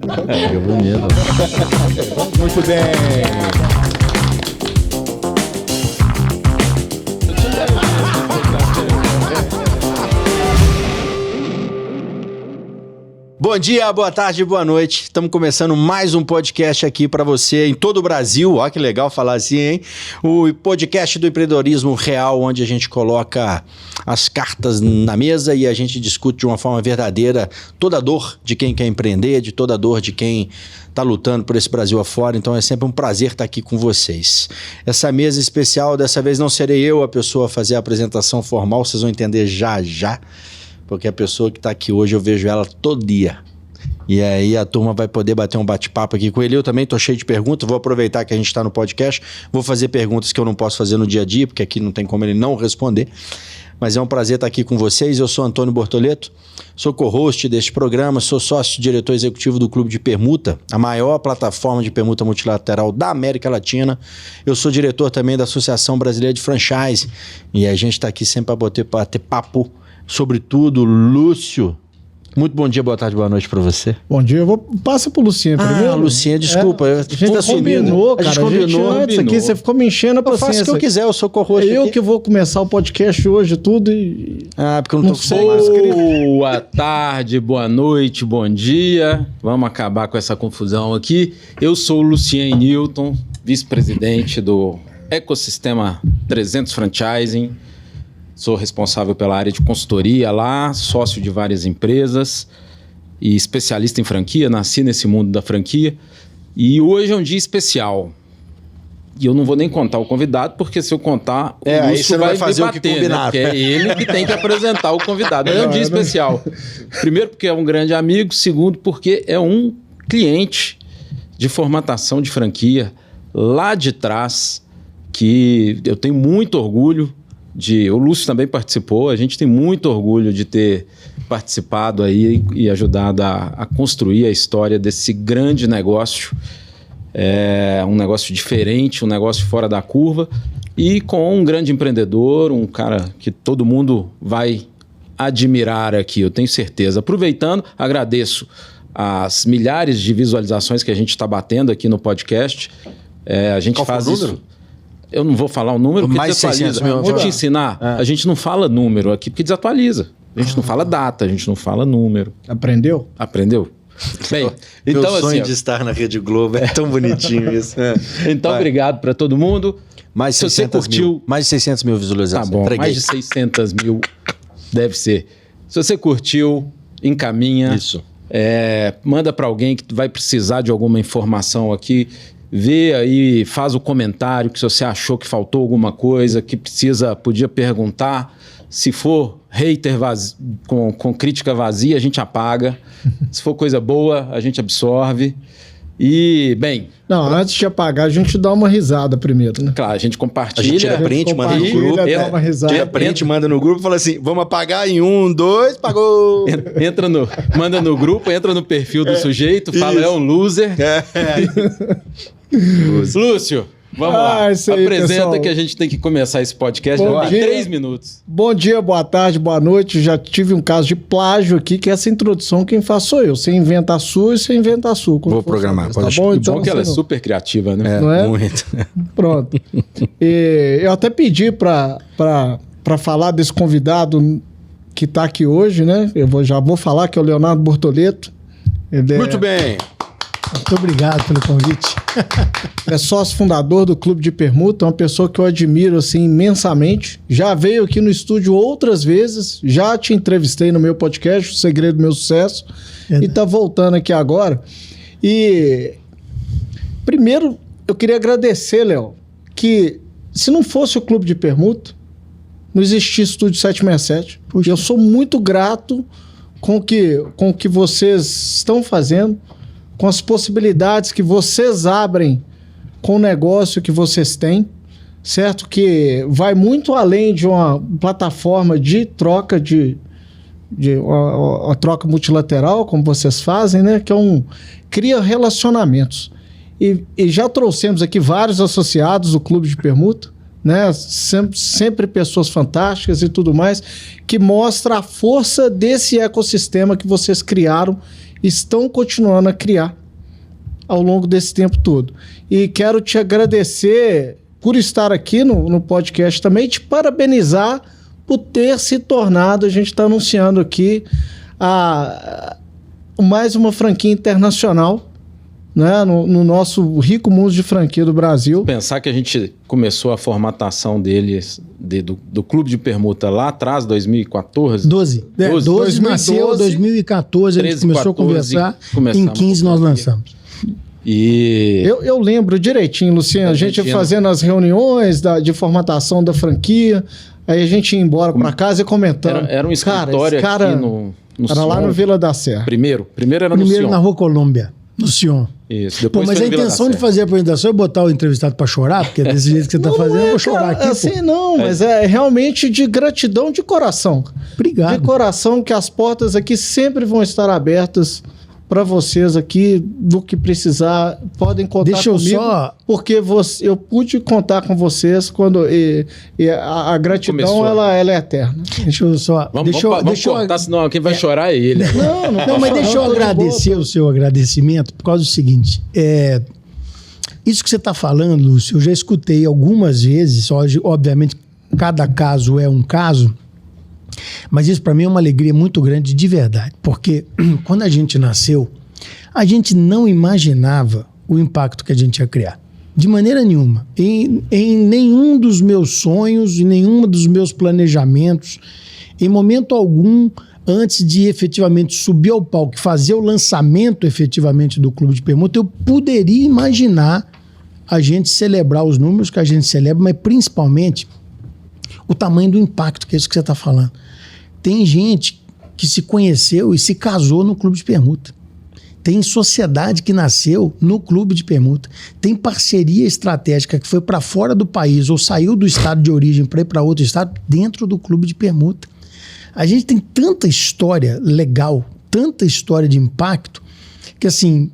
Que bonito. Muito bem. Bom dia, boa tarde, boa noite. Estamos começando mais um podcast aqui para você em todo o Brasil. Ó, que legal falar assim, hein? O podcast do empreendedorismo real, onde a gente coloca as cartas na mesa e a gente discute de uma forma verdadeira toda a dor de quem quer empreender, de toda a dor de quem está lutando por esse Brasil afora. Então é sempre um prazer estar aqui com vocês. Essa mesa especial, dessa vez não serei eu a pessoa a fazer a apresentação formal, vocês vão entender já já. Porque a pessoa que está aqui hoje, eu vejo ela todo dia. E aí a turma vai poder bater um bate-papo aqui com ele. Eu também estou cheio de perguntas, vou aproveitar que a gente está no podcast, vou fazer perguntas que eu não posso fazer no dia a dia, porque aqui não tem como ele não responder. Mas é um prazer estar aqui com vocês. Eu sou Antônio Bortoleto, sou co-host deste programa, sou sócio-diretor executivo do Clube de Permuta, a maior plataforma de permuta multilateral da América Latina. Eu sou diretor também da Associação Brasileira de Franchise. E a gente está aqui sempre para bater papo sobre tudo. Lúcio, muito bom dia, boa tarde, boa noite pra você. Bom dia, passa pro Lucinha primeiro. Ah, Lucinha, desculpa. A gente combinou, cara. A gente combinou antes aqui, você ficou me enchendo a paciência. Eu faço o que eu quiser, eu sou co-host eu aqui. que vou começar o podcast hoje tudo e... Ah, porque eu não tô Boa tarde, boa noite, bom dia. Vamos acabar com essa confusão aqui. Eu sou o Lucien Newton, vice-presidente do Ecossistema 300 Franchising. Sou responsável pela área de consultoria lá, sócio de várias empresas e especialista em franquia, nasci nesse mundo da franquia. E hoje é um dia especial. E eu não vou nem contar o convidado, porque se eu contar, o Lúcio vai fazer o que combinar, né? Porque é ele que tem que apresentar o convidado. É um dia especial. Primeiro, porque é um grande amigo. Segundo, porque é um cliente de formatação de franquia lá de trás, que eu tenho muito orgulho. O Lúcio também participou, a gente tem muito orgulho de ter participado aí e ajudado a construir a história desse grande negócio. É um negócio diferente, um negócio fora da curva e com um grande empreendedor, um cara que todo mundo vai admirar aqui, eu tenho certeza. Aproveitando, agradeço as milhares de visualizações que a gente está batendo aqui no podcast. A gente faz isso... Eu não vou falar o número, porque desatualiza. Vou te ensinar. A gente não fala número aqui, porque desatualiza. A gente não fala data, a gente não fala número. Aprendeu? Aprendeu? Bem, então, meu sonho assim, de estar na Rede Globo, é tão bonitinho isso. Então, obrigado para todo mundo. Mais de 600 mil visualizações. Tá bom, mais de 600 mil deve ser. Se você curtiu, encaminha. Isso. Manda para alguém que vai precisar de alguma informação aqui. Vê aí, faz o comentário que se você achou que faltou alguma coisa, que podia perguntar. Se for hater com crítica vazia, a gente apaga. Se for coisa boa, a gente absorve. E, bem... Não, antes de apagar, a gente dá uma risada primeiro, né? Claro, a gente compartilha. A gente tira print, manda no grupo. Dá uma risada. Tira print, manda no grupo e fala assim, vamos apagar em 1, 2, pagou! Manda no grupo, entra no perfil do sujeito, fala, é um loser. Lúcio, vamos lá. Aí, apresenta, pessoal. Que a gente tem que começar esse podcast em 3 minutos. Bom dia, boa tarde, boa noite. Já tive um caso de plágio aqui, que essa introdução quem faz sou eu. Você inventa a sua e você inventa a sua. Vou programar. Tá bom? Então, bom que ela é super criativa, né? Não é? Muito. Pronto. Eu até pedi para falar desse convidado que está aqui hoje, né? Já vou falar que é o Leonardo Bortoleto. Muito bem. Muito obrigado pelo convite. É sócio fundador do Clube de Permuta, uma pessoa que eu admiro assim, imensamente. Já veio aqui no estúdio outras vezes, já te entrevistei no meu podcast, O Segredo do Meu Sucesso, e está voltando aqui agora. E primeiro eu queria agradecer, Léo, que se não fosse o Clube de Permuta, não existia Estúdio 767. Puxa. Eu sou muito grato com o que vocês estão fazendo, com as possibilidades que vocês abrem com o negócio que vocês têm, certo? Que vai muito além de uma plataforma de troca uma troca multilateral, como vocês fazem, né? Que cria relacionamentos. E já trouxemos aqui vários associados do Clube de Permuta, né? Sempre pessoas fantásticas e tudo mais, que mostra a força desse ecossistema que vocês criaram, estão continuando a criar ao longo desse tempo todo. E quero te agradecer por estar aqui no podcast também, te parabenizar por ter se tornado, a gente está anunciando aqui, mais uma franquia internacional, né, no nosso rico mundo de franquia do Brasil. Pensar que a gente começou a formatação deles, do clube de permuta lá atrás, 2014? 12 nasceu, 2014 a gente começou a conversar, em 15 nós lançamos. E eu lembro direitinho, Luciano, a gente fazendo as reuniões de formatação da franquia, aí a gente ia embora para casa e comentando. Era um escritório aqui no era lá no Vila da Serra. Primeiro era no Sion. Sion. Na Rua Colômbia, no Sion. Isso, depois mas a intenção de fazer a apresentação é botar o entrevistado para chorar, porque desse jeito que você está fazendo, eu vou chorar aqui. Assim, mas é realmente de gratidão de coração. Obrigado. De coração, que as portas aqui sempre vão estar abertas para vocês aqui, do que precisar, podem contar comigo, porque eu pude contar com vocês quando a gratidão ela é eterna. Deixa eu só... Vamos cortar, senão quem vai chorar é ele. Não, mas deixa eu agradecer o seu agradecimento por causa do seguinte, isso que você está falando, Lúcio, eu já escutei algumas vezes, obviamente cada caso é um caso, mas isso para mim é uma alegria muito grande de verdade, porque quando a gente nasceu, a gente não imaginava o impacto que a gente ia criar. De maneira nenhuma. Em nenhum dos meus sonhos, em nenhum dos meus planejamentos, em momento algum, antes de efetivamente subir ao palco e fazer o lançamento efetivamente do Clube de Permuta, eu poderia imaginar a gente celebrar os números que a gente celebra, mas principalmente o tamanho do impacto, que é isso que você está falando. Tem gente que se conheceu e se casou no Clube de Permuta. Tem sociedade que nasceu no Clube de Permuta. Tem parceria estratégica que foi para fora do país ou saiu do estado de origem para ir para outro estado dentro do Clube de Permuta. A gente tem tanta história legal, tanta história de impacto, que assim,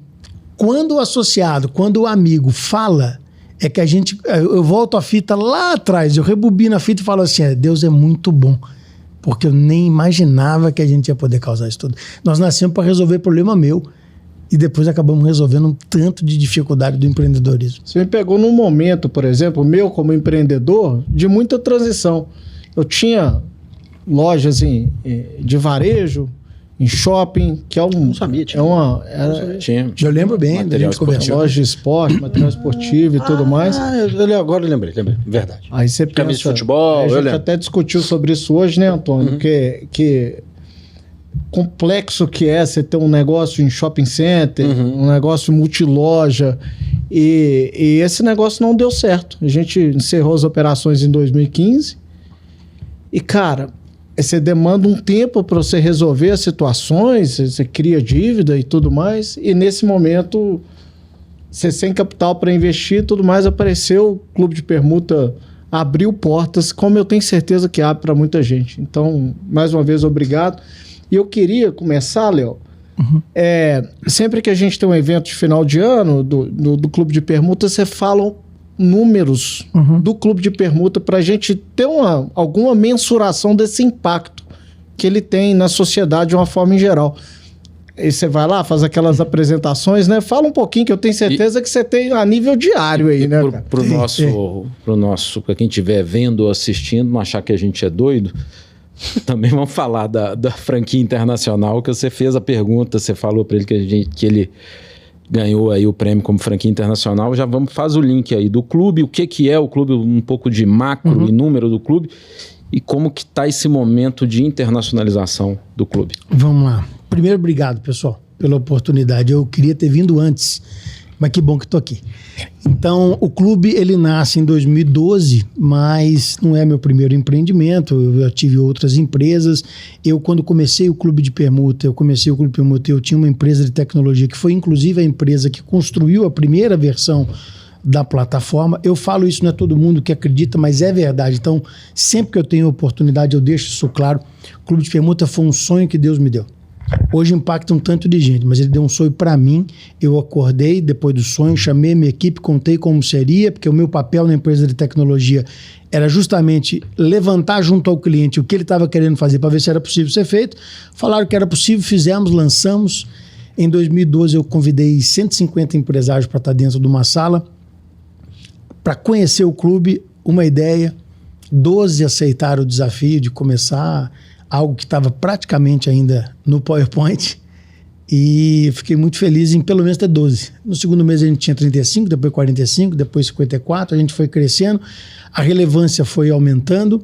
quando o associado, quando o amigo fala, é que eu volto a fita lá atrás, eu rebobino a fita e falo assim, Deus é muito bom, porque eu nem imaginava que a gente ia poder causar isso tudo. Nós nascemos para resolver problema meu e depois acabamos resolvendo um tanto de dificuldade do empreendedorismo. Você me pegou num momento, por exemplo, meu como empreendedor, de muita transição. Eu tinha lojas de varejo, em shopping, que é um... Não sabia, tinha. Eu lembro bem da gente conversar. Loja de esporte, material esportivo e tudo mais. Agora eu lembrei, verdade. Aí você pensa... Camisa de futebol, a gente até discutiu sobre isso hoje, né, Antônio? Que complexo que é você ter um negócio em shopping center, um negócio multiloja, e esse negócio não deu certo. A gente encerrou as operações em 2015 e, cara... Você demanda um tempo para você resolver as situações, você cria dívida e tudo mais, e nesse momento, você sem capital para investir e tudo mais, apareceu o Clube de Permuta, abriu portas, como eu tenho certeza que abre para muita gente. Então, mais uma vez, obrigado. E eu queria começar, Léo, sempre que a gente tem um evento de final de ano do Clube de Permuta, você fala números do Clube de Permuta para a gente ter alguma mensuração desse impacto que ele tem na sociedade de uma forma em geral. E você vai lá, faz aquelas apresentações, né? Fala um pouquinho, que eu tenho certeza que você tem a nível diário aí, né? Pro nosso, para quem estiver vendo ou assistindo, não achar que a gente é doido, também vamos falar da franquia internacional, que você fez a pergunta, você falou para ele que ele ganhou aí o prêmio como franquia internacional. Já faz o link aí do clube, o que é o clube, um pouco de macro e número do clube e como que está esse momento de internacionalização do clube. Vamos lá. Primeiro, obrigado, pessoal, pela oportunidade. Eu queria ter vindo antes, mas que bom que estou aqui. Então, o clube, ele nasce em 2012, mas não é meu primeiro empreendimento. Eu já tive outras empresas. Quando comecei o Clube de Permuta, eu tinha uma empresa de tecnologia que foi, inclusive, a empresa que construiu a primeira versão da plataforma. Eu falo isso, não é todo mundo que acredita, mas é verdade. Então, sempre que eu tenho oportunidade, eu deixo isso claro. O Clube de Permuta foi um sonho que Deus me deu. Hoje impacta um tanto de gente, mas ele deu um sonho para mim. Eu acordei depois do sonho, chamei minha equipe, contei como seria, porque o meu papel na empresa de tecnologia era justamente levantar junto ao cliente o que ele estava querendo fazer para ver se era possível ser feito. Falaram que era possível, fizemos, lançamos. Em 2012, eu convidei 150 empresários para estar dentro de uma sala para conhecer o clube, uma ideia. 12 aceitaram o desafio de começar algo que estava praticamente ainda no PowerPoint. E fiquei muito feliz em pelo menos ter 12. No segundo mês a gente tinha 35, depois 45, depois 54. A gente foi crescendo, a relevância foi aumentando.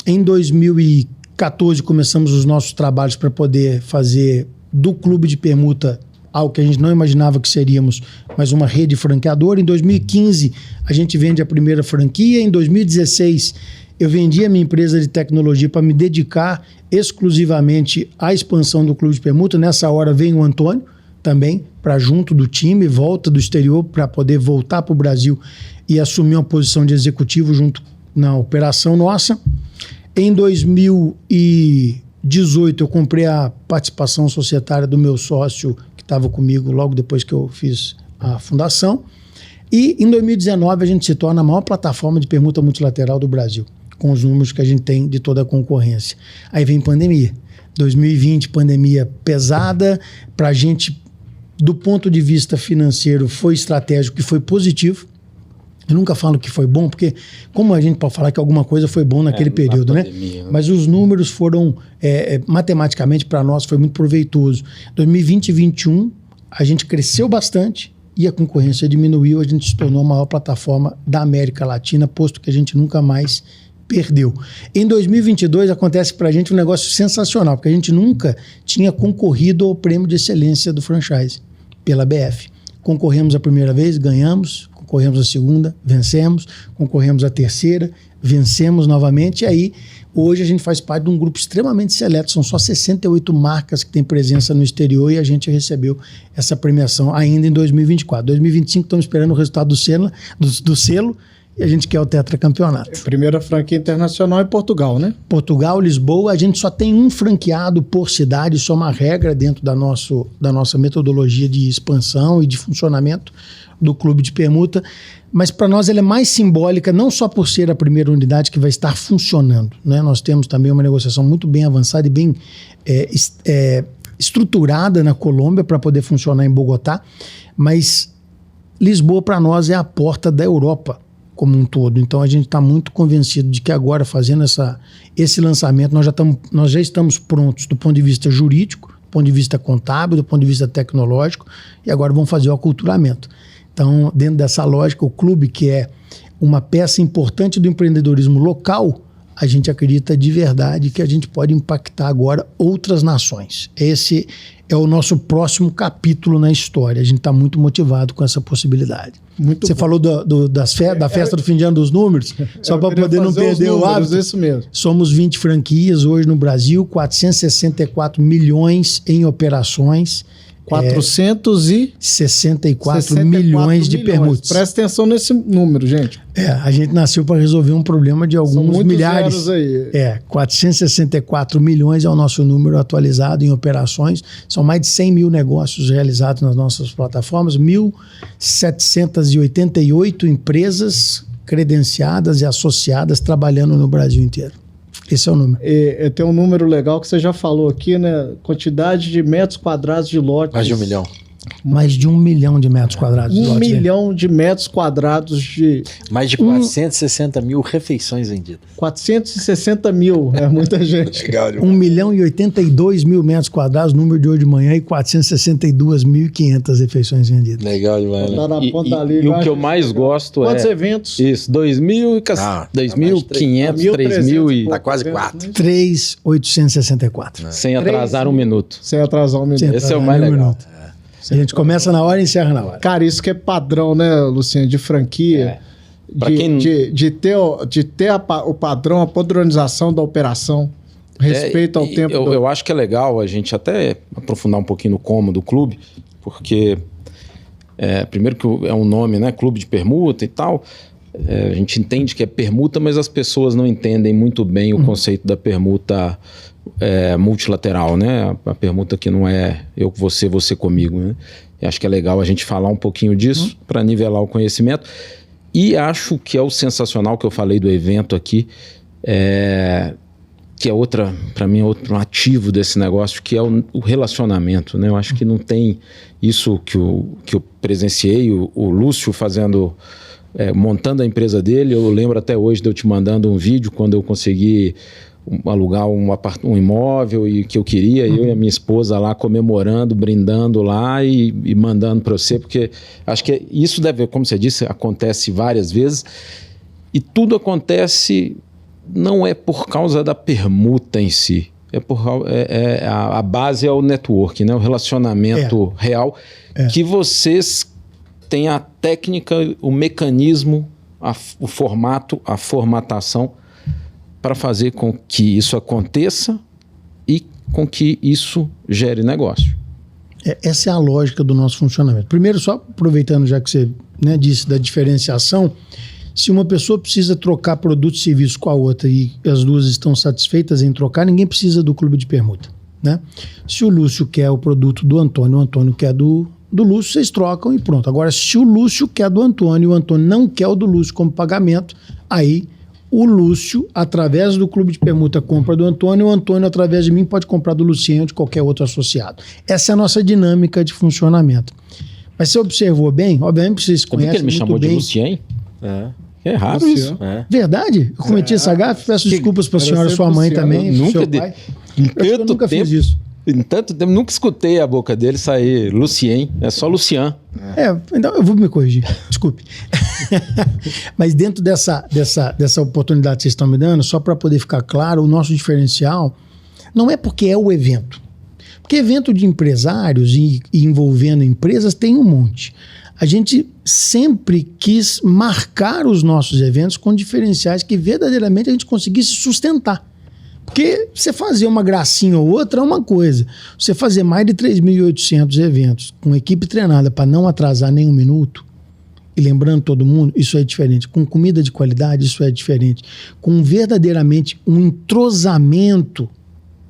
Em 2014 começamos os nossos trabalhos para poder fazer do clube de permuta algo que a gente não imaginava que seríamos, mas uma rede franqueadora. Em 2015 a gente vende a primeira franquia. Em 2016 eu vendi a minha empresa de tecnologia para me dedicar exclusivamente à expansão do clube de permuta. Nessa hora vem o Antônio também para junto do time, volta do exterior para poder voltar para o Brasil e assumir uma posição de executivo junto na operação nossa. Em 2018 eu comprei a participação societária do meu sócio que estava comigo logo depois que eu fiz a fundação. E em 2019 a gente se torna a maior plataforma de permuta multilateral do Brasil, com os números que a gente tem de toda a concorrência. Aí vem pandemia. 2020, pandemia pesada. Para a gente, do ponto de vista financeiro, foi estratégico e foi positivo. Eu nunca falo que foi bom, porque como a gente pode falar que alguma coisa foi bom naquele período, pandemia, né? Mas os números foram, matematicamente, para nós, foi muito proveitoso. 2020 e 2021, a gente cresceu bastante e a concorrência diminuiu. A gente se tornou a maior plataforma da América Latina, posto que a gente nunca mais perdeu. Em 2022 acontece pra gente um negócio sensacional, porque a gente nunca tinha concorrido ao prêmio de excelência do franchise pela BF. Concorremos a primeira vez, ganhamos, concorremos a segunda, vencemos, concorremos a terceira, vencemos novamente, e aí hoje a gente faz parte de um grupo extremamente seleto, são só 68 marcas que têm presença no exterior e a gente recebeu essa premiação ainda em 2024. 2025 estamos esperando o resultado do selo, e a gente quer o tetracampeonato. Primeira franquia internacional em Portugal, né? Portugal, Lisboa, a gente só tem um franqueado por cidade, isso é uma regra dentro da nossa metodologia de expansão e de funcionamento do clube de permuta, mas para nós ela é mais simbólica, não só por ser a primeira unidade que vai estar funcionando, né? Nós temos também uma negociação muito bem avançada e bem estruturada na Colômbia para poder funcionar em Bogotá, mas Lisboa para nós é a porta da Europa como um todo. Então a gente está muito convencido de que agora, fazendo esse lançamento, nós já estamos prontos do ponto de vista jurídico, do ponto de vista contábil, do ponto de vista tecnológico, e agora vamos fazer o aculturamento. Então, dentro dessa lógica, o clube, que é uma peça importante do empreendedorismo local, a gente acredita de verdade que a gente pode impactar agora outras nações. Esse é o nosso próximo capítulo na história. A gente está muito motivado com essa possibilidade. Você falou da festa do fim de ano dos números, só para poder não perder o hábito. Isso mesmo. Somos 20 franquias hoje no Brasil, 464 milhões em operações. 464 milhões de permutas. Presta atenção nesse número, gente. A gente nasceu para resolver um problema de alguns milhares. Zeros aí. 464 milhões é o nosso número atualizado em operações. São mais de 100 mil negócios realizados nas nossas plataformas, 1.788 empresas credenciadas e associadas trabalhando no Brasil inteiro. Esse é o número. Tem um número legal que você já falou aqui, né? Quantidade de metros quadrados de lotes. Mais de 1 milhão. Mais de 1 milhão de metros quadrados. 1 milhão de metros quadrados de... Mais de 460 mil refeições vendidas. 460 mil, é muita gente. Legal, 1 milhão e 82 mil metros quadrados, número de hoje de manhã, e 462.500 refeições vendidas. Legal demais, né? Tá na ponta ali, E o que eu mais gosto Quantos eventos? Isso, 2.500, 3.000 e... Tá quase 4. 3.864. Sem atrasar um minuto. Sem atrasar um minuto. Esse é o mais legal. A gente começa na hora e encerra na hora. Cara, isso que é padrão, né, Luciano, de franquia. De ter o padrão, a padronização da operação, respeito ao tempo. Eu acho que é legal a gente até aprofundar um pouquinho no como do clube, porque primeiro que é um nome, né, clube de permuta e tal. A gente entende que é permuta, mas as pessoas não entendem muito bem o conceito da permuta multilateral, né? A permuta que não é eu com você, você comigo, né? E acho que é legal a gente falar um pouquinho disso para nivelar o conhecimento. E acho que é o sensacional que eu falei do evento aqui. que é para mim, outro ativo desse negócio, que é o relacionamento, né? Eu acho que não tem isso que eu presenciei, o Lúcio montando a empresa dele. Eu lembro até hoje de eu te mandando um vídeo quando eu consegui alugar um imóvel e que eu queria, eu e a minha esposa lá comemorando, brindando lá e mandando para você, porque acho que isso deve, como você disse, acontece várias vezes, e tudo acontece, não é por causa da permuta em si, a base é o network, né? O relacionamento real, que vocês têm a técnica, o mecanismo, o formato, a formatação para fazer com que isso aconteça e com que isso gere negócio. Essa é a lógica do nosso funcionamento. Primeiro, só aproveitando já que você disse da diferenciação, se uma pessoa precisa trocar produto e serviço com a outra e as duas estão satisfeitas em trocar, ninguém precisa do clube de permuta, né? Se o Lúcio quer o produto do Antônio, o Antônio quer do Lúcio, vocês trocam e pronto. Agora, se o Lúcio quer do Antônio e o Antônio não quer o do Lúcio como pagamento, aí o Lúcio, através do clube de permuta, compra do Antônio, o Antônio, através de mim, pode comprar do Luciano ou de qualquer outro associado. Essa é a nossa dinâmica de funcionamento. Mas você observou bem, obviamente vocês conhecem que ele me muito chamou bem. de Luciano? É raro isso. Verdade? Eu cometi essa gafe, peço desculpas para a senhora, sua mãe também, nunca seu pai. Eu nunca fiz isso. Em tanto tempo, nunca escutei a boca dele sair Lucien, é só Lucian. Então eu vou me corrigir, desculpe. Mas dentro dessa oportunidade que vocês estão me dando, só para poder ficar claro, o nosso diferencial não é porque é o evento. Porque evento de empresários e envolvendo empresas tem um monte. A gente sempre quis marcar os nossos eventos com diferenciais que verdadeiramente a gente conseguisse sustentar. Porque você fazer uma gracinha ou outra é uma coisa. Você fazer mais de 3.800 eventos com equipe treinada para não atrasar nem um minuto, e lembrando todo mundo, isso é diferente. Com comida de qualidade, isso é diferente. Com verdadeiramente um entrosamento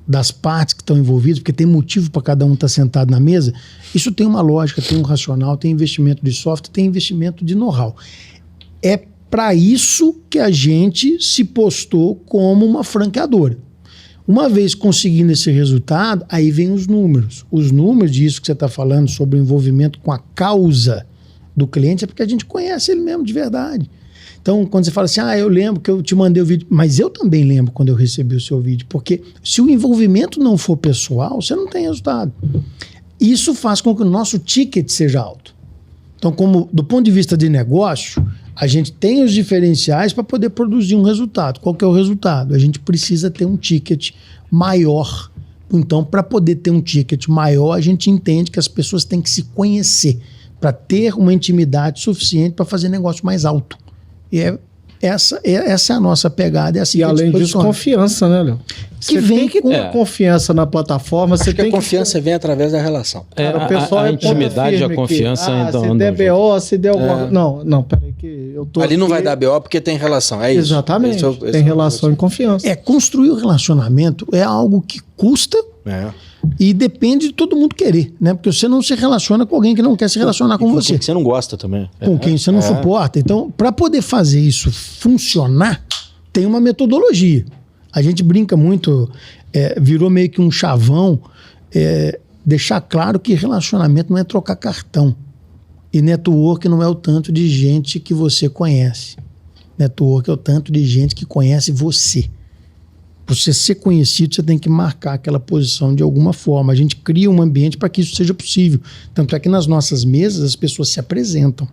das partes que estão envolvidas, porque tem motivo para cada um estar sentado na mesa, isso tem uma lógica, tem um racional, tem investimento de software, tem investimento de know-how. É para isso que a gente se postou como uma franqueadora. Uma vez conseguindo esse resultado, aí vem os números. Os números disso que você está falando sobre o envolvimento com a causa do cliente é porque a gente conhece ele mesmo de verdade. Então, quando você fala assim, eu lembro que eu te mandei o vídeo, mas eu também lembro quando eu recebi o seu vídeo, porque se o envolvimento não for pessoal, você não tem resultado. Isso faz com que o nosso ticket seja alto. Então, como do ponto de vista de negócio, a gente tem os diferenciais para poder produzir um resultado. Qual que é o resultado? A gente precisa ter um ticket maior. Então, para poder ter um ticket maior, a gente entende que as pessoas têm que se conhecer para ter uma intimidade suficiente para fazer negócio mais alto. E essa é a nossa pegada. É assim e além disso, confiança, né, Léo? Que vem com confiança na plataforma. Acho que a confiança vem através da relação. O pessoal a intimidade e a confiança ainda se der BO, se der alguma... Não, peraí que eu tô ali não aqui... vai dar BO porque tem relação, é isso. Exatamente, tem relação e confiança. Construir o relacionamento é algo que custa e depende de todo mundo querer, né? Porque você não se relaciona com alguém que não quer se relacionar com você. Com quem você não gosta também. Com quem você não suporta. Então, para poder fazer isso funcionar, tem uma metodologia. A gente brinca muito, virou meio que um chavão, deixar claro que relacionamento não é trocar cartão. E network não é o tanto de gente que você conhece. Network é o tanto de gente que conhece você. Para você ser conhecido, você tem que marcar aquela posição de alguma forma. A gente cria um ambiente para que isso seja possível. Tanto é que nas nossas mesas as pessoas se apresentam.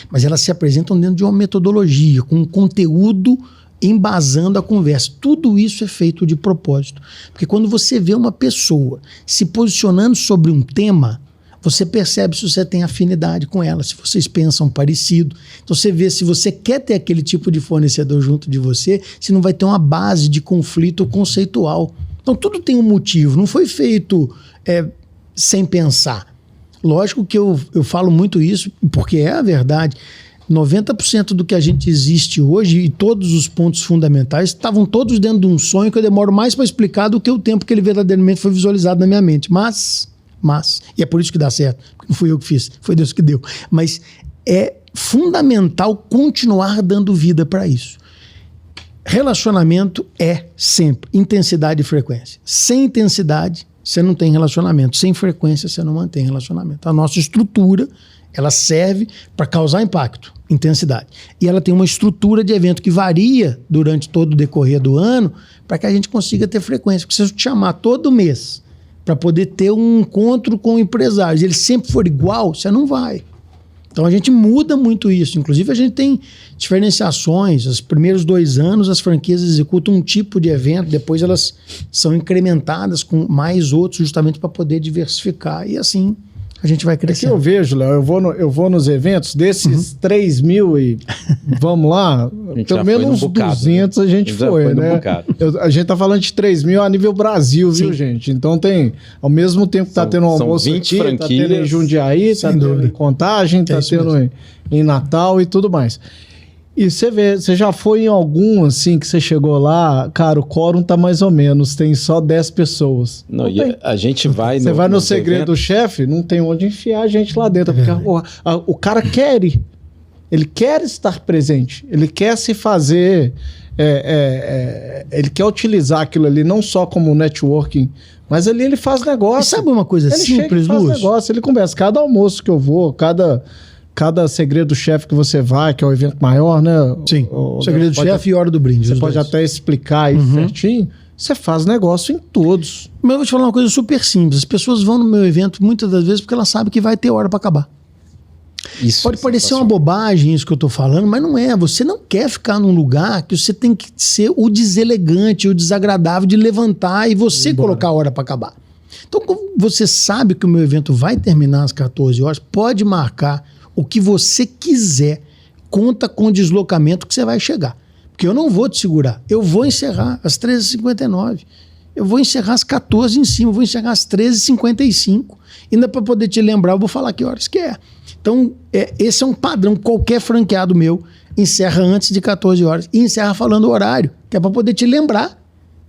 Mas elas se apresentam dentro de uma metodologia, com um conteúdo embasando a conversa. Tudo isso é feito de propósito. Porque quando você vê uma pessoa se posicionando sobre um tema, você percebe se você tem afinidade com ela, se vocês pensam parecido. Então você vê se você quer ter aquele tipo de fornecedor junto de você, se não vai ter uma base de conflito conceitual. Então tudo tem um motivo, não foi feito sem pensar. Lógico que eu falo muito isso, porque é a verdade. 90% do que a gente existe hoje e todos os pontos fundamentais estavam todos dentro de um sonho que eu demoro mais para explicar do que o tempo que ele verdadeiramente foi visualizado na minha mente. Mas, e é por isso que dá certo, porque não fui eu que fiz, foi Deus que deu. Mas é fundamental continuar dando vida para isso. Relacionamento é sempre intensidade e frequência. Sem intensidade, você não tem relacionamento. Sem frequência, você não mantém relacionamento. A nossa estrutura, ela serve para causar impacto, intensidade. E ela tem uma estrutura de evento que varia durante todo o decorrer do ano para que a gente consiga ter frequência. Porque se eu te chamar todo mês para poder ter um encontro com empresários, ele sempre for igual, você não vai. Então a gente muda muito isso. Inclusive a gente tem diferenciações. Os primeiros 2 anos as franquias executam um tipo de evento, depois elas são incrementadas com mais outros justamente para poder diversificar. E assim a gente vai É que crescendo. eu vejo, Léo, eu vou nos eventos, desses 3 mil e vamos lá, gente já pelo foi menos num uns bocado, 200 a gente Já foi, foi num né? bocado. A gente tá falando de 3 mil a nível Brasil, viu, Sim. gente? Então tem, ao mesmo tempo que tá São- tendo um são almoço 20 aqui, tá tendo em franquias, Jundiaí, tá sem tendo dúvida. em Contagem, tá isso tendo em Natal e tudo mais. E você já foi em algum, assim, que você chegou lá, cara, o quórum tá mais ou menos, tem só 10 pessoas. Não, Não e tem. a gente vai... Você vai no nos segredo do eventos- chefe, não tem onde enfiar a gente lá dentro. Porque o cara quer ir. Ele quer estar presente. Ele quer se fazer... ele quer utilizar aquilo ali não só como networking, mas ali ele faz E negócio. sabe uma coisa Ele chega simples, e faz Lúcio? negócio, ele conversa. Cada almoço que eu vou, cada segredo do chefe que você vai, que é o evento maior, né? Sim, segredo do pode- chefe e hora do brinde. Você os pode dois. até explicar aí certinho. Você faz negócio em todos. Mas eu vou te falar uma coisa super simples. As pessoas vão no meu evento muitas das vezes porque elas sabem que vai ter hora para acabar. Isso Pode é parecer uma sensacional. bobagem isso que eu tô falando, mas não é. Você não quer ficar num lugar que você tem que ser o deselegante, o desagradável de levantar e você colocar a hora para acabar. Então, como você sabe que o meu evento vai terminar às 14 horas, pode marcar o que você quiser. Conta com o deslocamento que você vai chegar. Porque eu não vou te segurar. Eu vou encerrar às 13h59. Eu vou encerrar às 14 em cima. Eu vou encerrar às 13h55. Ainda para poder te lembrar, eu vou falar que horas que é. Então, esse é um padrão. Qualquer franqueado meu encerra antes de 14 horas e encerra falando o horário, que é para poder te lembrar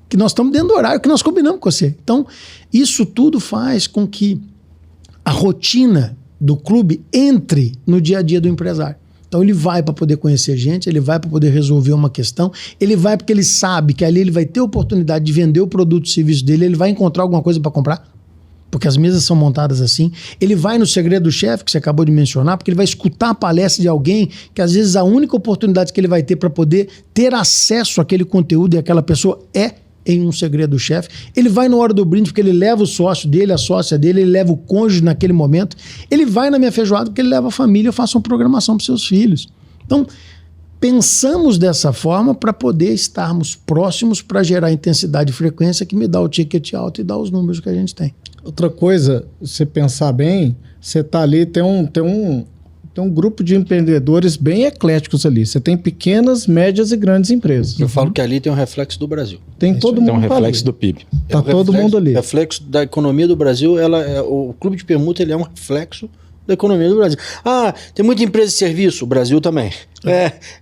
que nós estamos dentro do horário que nós combinamos com você. Então, isso tudo faz com que a rotina do clube entre no dia a dia do empresário. Então ele vai para poder conhecer gente, ele vai para poder resolver uma questão, ele vai porque ele sabe que ali ele vai ter oportunidade de vender o produto e serviço dele, ele vai encontrar alguma coisa para comprar, porque as mesas são montadas assim. Ele vai no segredo do chefe, que você acabou de mencionar, porque ele vai escutar a palestra de alguém que às vezes a única oportunidade que ele vai ter para poder ter acesso àquele conteúdo e aquela pessoa é em um segredo do chefe. Ele vai na hora do brinde porque ele leva o sócio dele, a sócia dele, ele leva o cônjuge naquele momento. Ele vai na minha feijoada porque ele leva a família, eu faço uma programação para seus filhos. Então, pensamos dessa forma para poder estarmos próximos para gerar intensidade e frequência que me dá o ticket alto e dá os números que a gente tem. Outra coisa, você pensar bem, você tá ali, tem um grupo de empreendedores bem ecléticos ali. Você tem pequenas, médias e grandes empresas. Eu falo que ali tem um reflexo do Brasil. Tem todo mundo Tem um reflexo ali. do PIB. Tá É um todo reflexo- mundo ali. Reflexo da economia do Brasil. O clube de permuta ele é um reflexo da economia do Brasil. Ah, tem muita empresa de serviço, o Brasil também.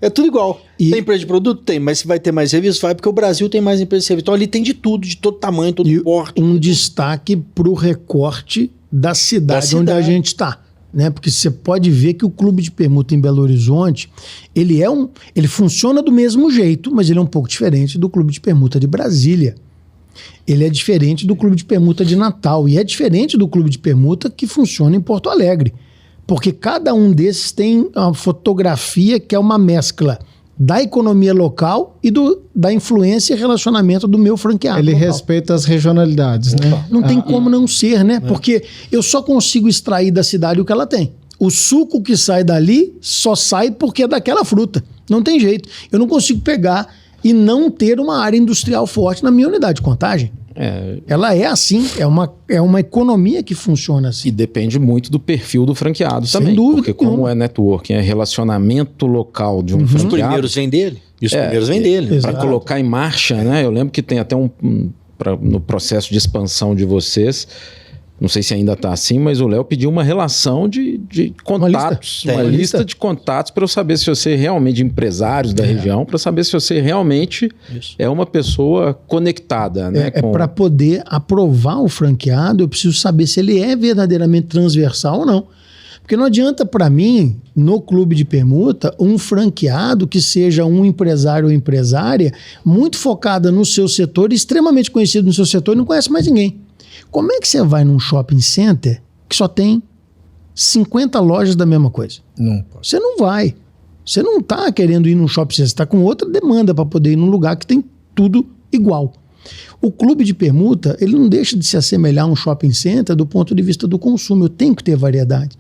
É tudo igual. E- Tem empresa de produto? Tem, mas se vai ter mais serviço? Vai, porque o Brasil tem mais empresa de serviço. Então ali tem de tudo, de todo tamanho, todo E porte. um destaque para o recorte da cidade onde a gente está. Né? Porque você pode ver que o clube de permuta em Belo Horizonte, ele funciona do mesmo jeito, mas ele é um pouco diferente do clube de permuta de Brasília. Ele é diferente do clube de permuta de Natal e é diferente do clube de permuta que funciona em Porto Alegre. Porque cada um desses tem uma fotografia que é uma mescla da economia local e da influência e relacionamento do meu franqueado. Ele local. respeita as regionalidades, né? Não tem como não ser, né? Porque eu só consigo extrair da cidade o que ela tem. O suco que sai dali só sai porque é daquela fruta. Não tem jeito. Eu não consigo pegar e não ter uma área industrial forte na minha unidade de Contagem. Ela é assim, é uma economia que funciona assim. E depende muito do perfil do franqueado Sem também. dúvida Porque como nenhuma. é networking, é relacionamento local de um Os franqueado. primeiros vêm dele. E os primeiros vêm dele. Para Exato. colocar em marcha, né? Eu lembro que tem até no processo de expansão de vocês, não sei se ainda está assim, mas o Léo pediu uma relação de contatos, Tem. uma Uma lista de contatos para eu saber se você realmente, empresários da região, para saber se você realmente Isso. é uma pessoa conectada, né? Para poder aprovar o franqueado, eu preciso saber se ele é verdadeiramente transversal ou não. Porque não adianta para mim, no clube de permuta, um franqueado que seja um empresário ou empresária muito focada no seu setor, extremamente conhecido no seu setor e não conhece mais ninguém. Como é que você vai num shopping center que só tem 50 lojas da mesma coisa? Não pode. Você não vai. Você não está querendo ir num shopping center, você está com outra demanda para poder ir num lugar que tem tudo igual. O clube de permuta, ele não deixa de se assemelhar a um shopping center do ponto de vista do consumo. Eu tenho que ter variedade.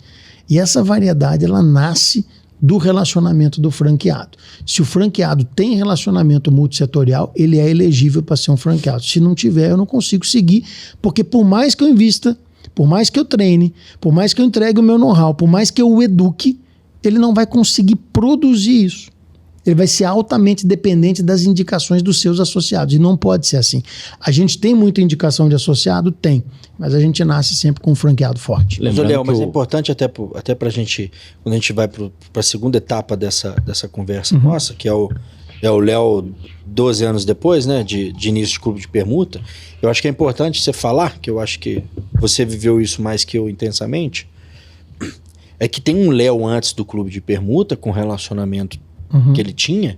E essa variedade, ela nasce do relacionamento do franqueado. Se o franqueado tem relacionamento multissetorial, ele é elegível para ser um franqueado. Se não tiver, eu não consigo seguir, porque por mais que eu invista, por mais que eu treine, por mais que eu entregue o meu know-how, por mais que eu o eduque, ele não vai conseguir produzir isso. Ele vai ser altamente dependente das indicações dos seus associados. E não pode ser assim. A gente tem muita indicação de associado? Tem. Mas a gente nasce sempre com um franqueado forte. Mas, Léo, mas é importante até para a gente, quando a gente vai para a segunda etapa dessa conversa nossa, que é o Léo 12 anos depois, né, de início de clube de permuta, eu acho que é importante você falar, que eu acho que você viveu isso mais que eu intensamente, é que tem um Léo antes do clube de permuta, com relacionamento que ele tinha,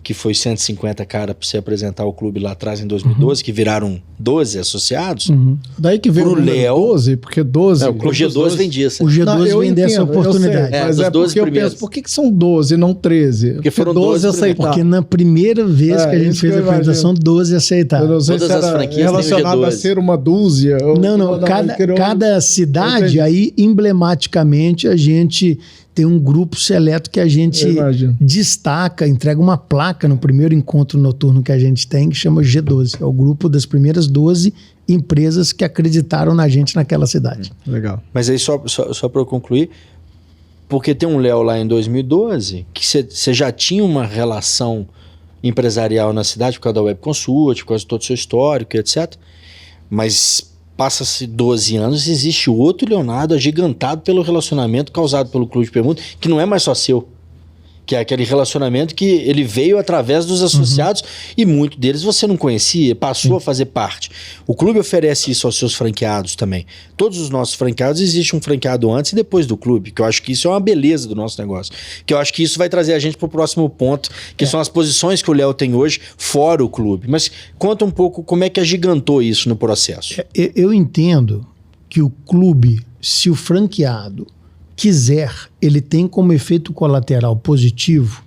que foi 150 cara para você apresentar o clube lá atrás em 2012, que viraram 12 associados. Daí que veio o Léo 12, porque 12... o G12 vem disso. O G12 Não, eu vem dessa entendo, oportunidade. eu sei, É, mas dos é 12 porque eu primeiros. penso, por que são 12 e não 13? Porque foram 12 12 aceitaram. Porque na primeira vez que a gente isso fez que a eu apresentação, imagino. 12 Eu aceitaram. não sei Todas se as era franquias têm o relacionado a G12. ser uma dúzia. Não. Cada cidade, aí emblematicamente a gente tem um grupo seleto que a gente Eu imagino. destaca, entrega uma placa no primeiro encontro noturno que a gente tem, que chama G12. É o grupo das primeiras 12 empresas que acreditaram na gente naquela cidade. Legal. Mas aí, só para eu concluir, porque tem um Léo lá em 2012, que você já tinha uma relação empresarial na cidade por causa da Web Consult, por causa de todo o seu histórico, etc. Mas passa-se 12 anos e existe outro Leonardo agigantado pelo relacionamento causado pelo clube de permuta, que não é mais só seu. Que é aquele relacionamento que ele veio através dos associados e muito deles você não conhecia, passou a fazer parte. O clube oferece isso aos seus franqueados também. Todos os nossos franqueados, existe um franqueado antes e depois do clube, que eu acho que isso é uma beleza do nosso negócio. Que eu acho que isso vai trazer a gente para o próximo ponto, que são as posições que o Léo tem hoje fora o clube. Mas conta um pouco como é que agigantou isso no processo. Eu entendo que o clube, se o franqueado quiser, ele tem como efeito colateral positivo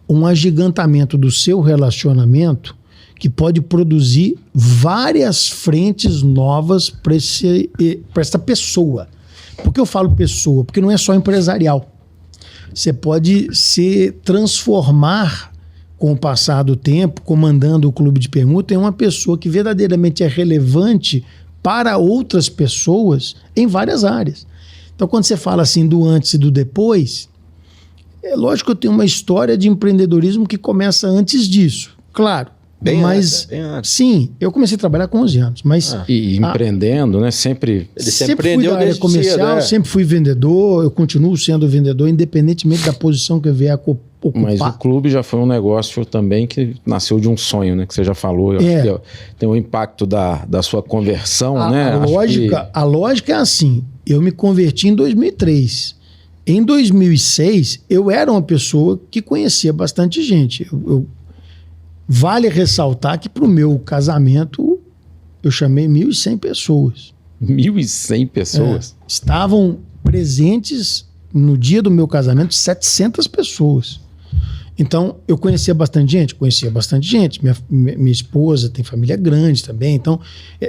um agigantamento do seu relacionamento que pode produzir várias frentes novas para essa pessoa. Por que eu falo pessoa? Porque não é só empresarial. Você pode se transformar com o passar do tempo, comandando o clube de permuta, em uma pessoa que verdadeiramente é relevante para outras pessoas em várias áreas. Então, quando você fala assim do antes e do depois, é lógico que eu tenho uma história de empreendedorismo que começa antes disso, claro. Bem mas, antes. sim, eu comecei a trabalhar com 11 anos, mas... E empreendendo, né? Sempre... Ele sempre fui empreendeu da área desde comercial, cedo, sempre fui vendedor, eu continuo sendo vendedor, independentemente da posição que eu vier a ocupar. Mas o clube já foi um negócio também que nasceu de um sonho, né? Que você já falou. Eu acho que tem o impacto da sua conversão, né? A lógica é assim, eu me converti em 2003. Em 2006, eu era uma pessoa que conhecia bastante gente. Vale ressaltar que para o meu casamento, eu chamei 1.100 pessoas. 1.100 pessoas? Estavam presentes no dia do meu casamento 700 pessoas. Então, eu conhecia bastante gente? Conhecia bastante gente. Minha esposa tem família grande também. Então,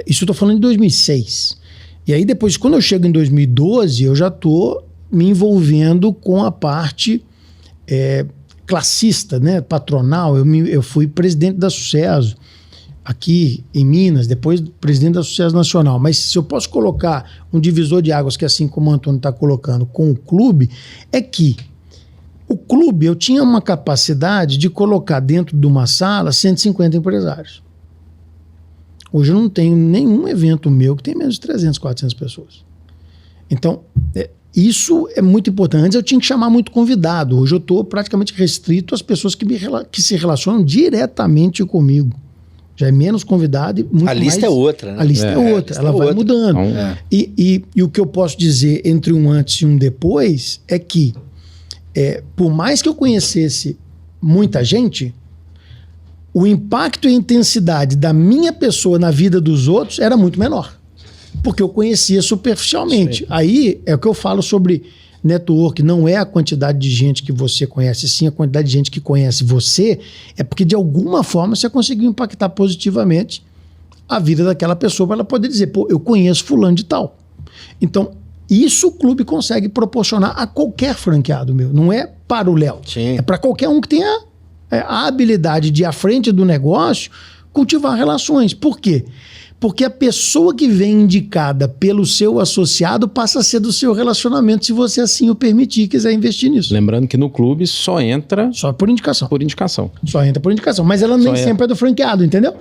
isso eu estou falando de 2006. E aí depois, quando eu chego em 2012, eu já estou me envolvendo com a parte classista, né, patronal. Eu fui presidente da Sucesso aqui em Minas, depois presidente da Sucesso Nacional. Mas se eu posso colocar um divisor de águas, que assim como o Antônio está colocando, com o clube, é que o clube, eu tinha uma capacidade de colocar dentro de uma sala 150 empresários. Hoje eu não tenho nenhum evento meu que tem menos de 300, 400 pessoas. Então, isso é muito importante. Antes eu tinha que chamar muito convidado. Hoje eu estou praticamente restrito às pessoas que se relacionam diretamente comigo. Já é menos convidado e muito A lista mais... é outra, né? A lista é outra, ela vai mudando. Então, E o que eu posso dizer entre um antes e um depois é que, por mais que eu conhecesse muita gente, o impacto e a intensidade da minha pessoa na vida dos outros era muito menor. Porque eu conhecia superficialmente. Sim. Aí é o que eu falo sobre network, não é a quantidade de gente que você conhece, sim a quantidade de gente que conhece você, é porque de alguma forma você conseguiu impactar positivamente a vida daquela pessoa para ela poder dizer, pô, eu conheço fulano de tal. Então, isso o clube consegue proporcionar a qualquer franqueado meu. Não é para o Léo. É para qualquer um que tenha a habilidade de, à frente do negócio, cultivar relações. Por quê? Porque a pessoa que vem indicada pelo seu associado passa a ser do seu relacionamento, se você assim o permitir e quiser investir nisso. Lembrando que no clube só entra... Só por indicação. Por indicação. Só entra por indicação. Mas ela nem sempre é do franqueado, entendeu?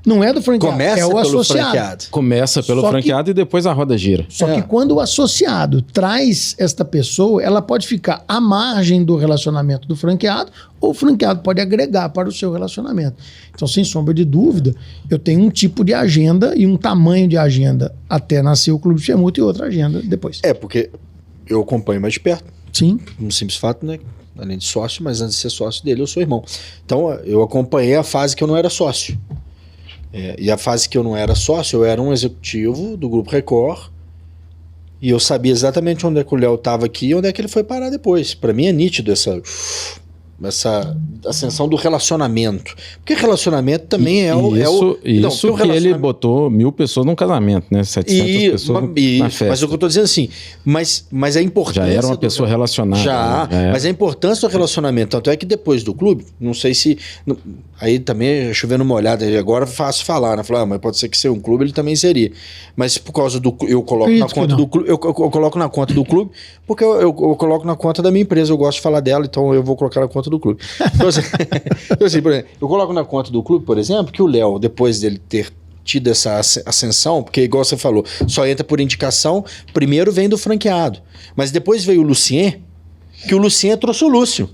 Não é do franqueado, começa é o pelo associado. Franqueado. Começa pelo franqueado e depois a roda gira. Só que quando o associado traz esta pessoa, ela pode ficar à margem do relacionamento do franqueado ou o franqueado pode agregar para o seu relacionamento. Então, sem sombra de dúvida, eu tenho um tipo de agenda e um tamanho de agenda até nascer o Clube de Permuta e outra agenda depois. Porque eu acompanho mais de perto. Sim. Um simples fato, né? Além de sócio, mas antes de ser sócio dele, eu sou irmão. Então, eu acompanhei a fase que eu não era sócio. E a fase que eu não era sócio, eu era um executivo do Grupo Record e eu sabia exatamente onde é que o Léo estava aqui e onde é que ele foi parar depois. Para mim é nítido essa ascensão do relacionamento. Porque relacionamento também Isso que ele botou 1.000 pessoas num casamento, né? 700 pessoas na festa. Mas o que eu estou dizendo assim, mas a importância... Já era uma pessoa relacionada. Já, mas a importância do relacionamento, tanto é que depois do clube, não sei se... Aí também, chovendo uma olhada, agora é fácil falar, né? Falar, mas pode ser que ser um clube, ele também seria. Mas por causa do... Eu coloco na conta do clube, eu coloco na conta do clube, porque eu coloco na conta da minha empresa, eu gosto de falar dela, então eu vou colocar na conta do clube. Então, assim, por exemplo, eu coloco na conta do clube, por exemplo, que o Léo, depois dele ter tido essa ascensão, porque igual você falou, só entra por indicação, primeiro vem do franqueado, mas depois veio o Lucien, que o Lucien trouxe o Lúcio.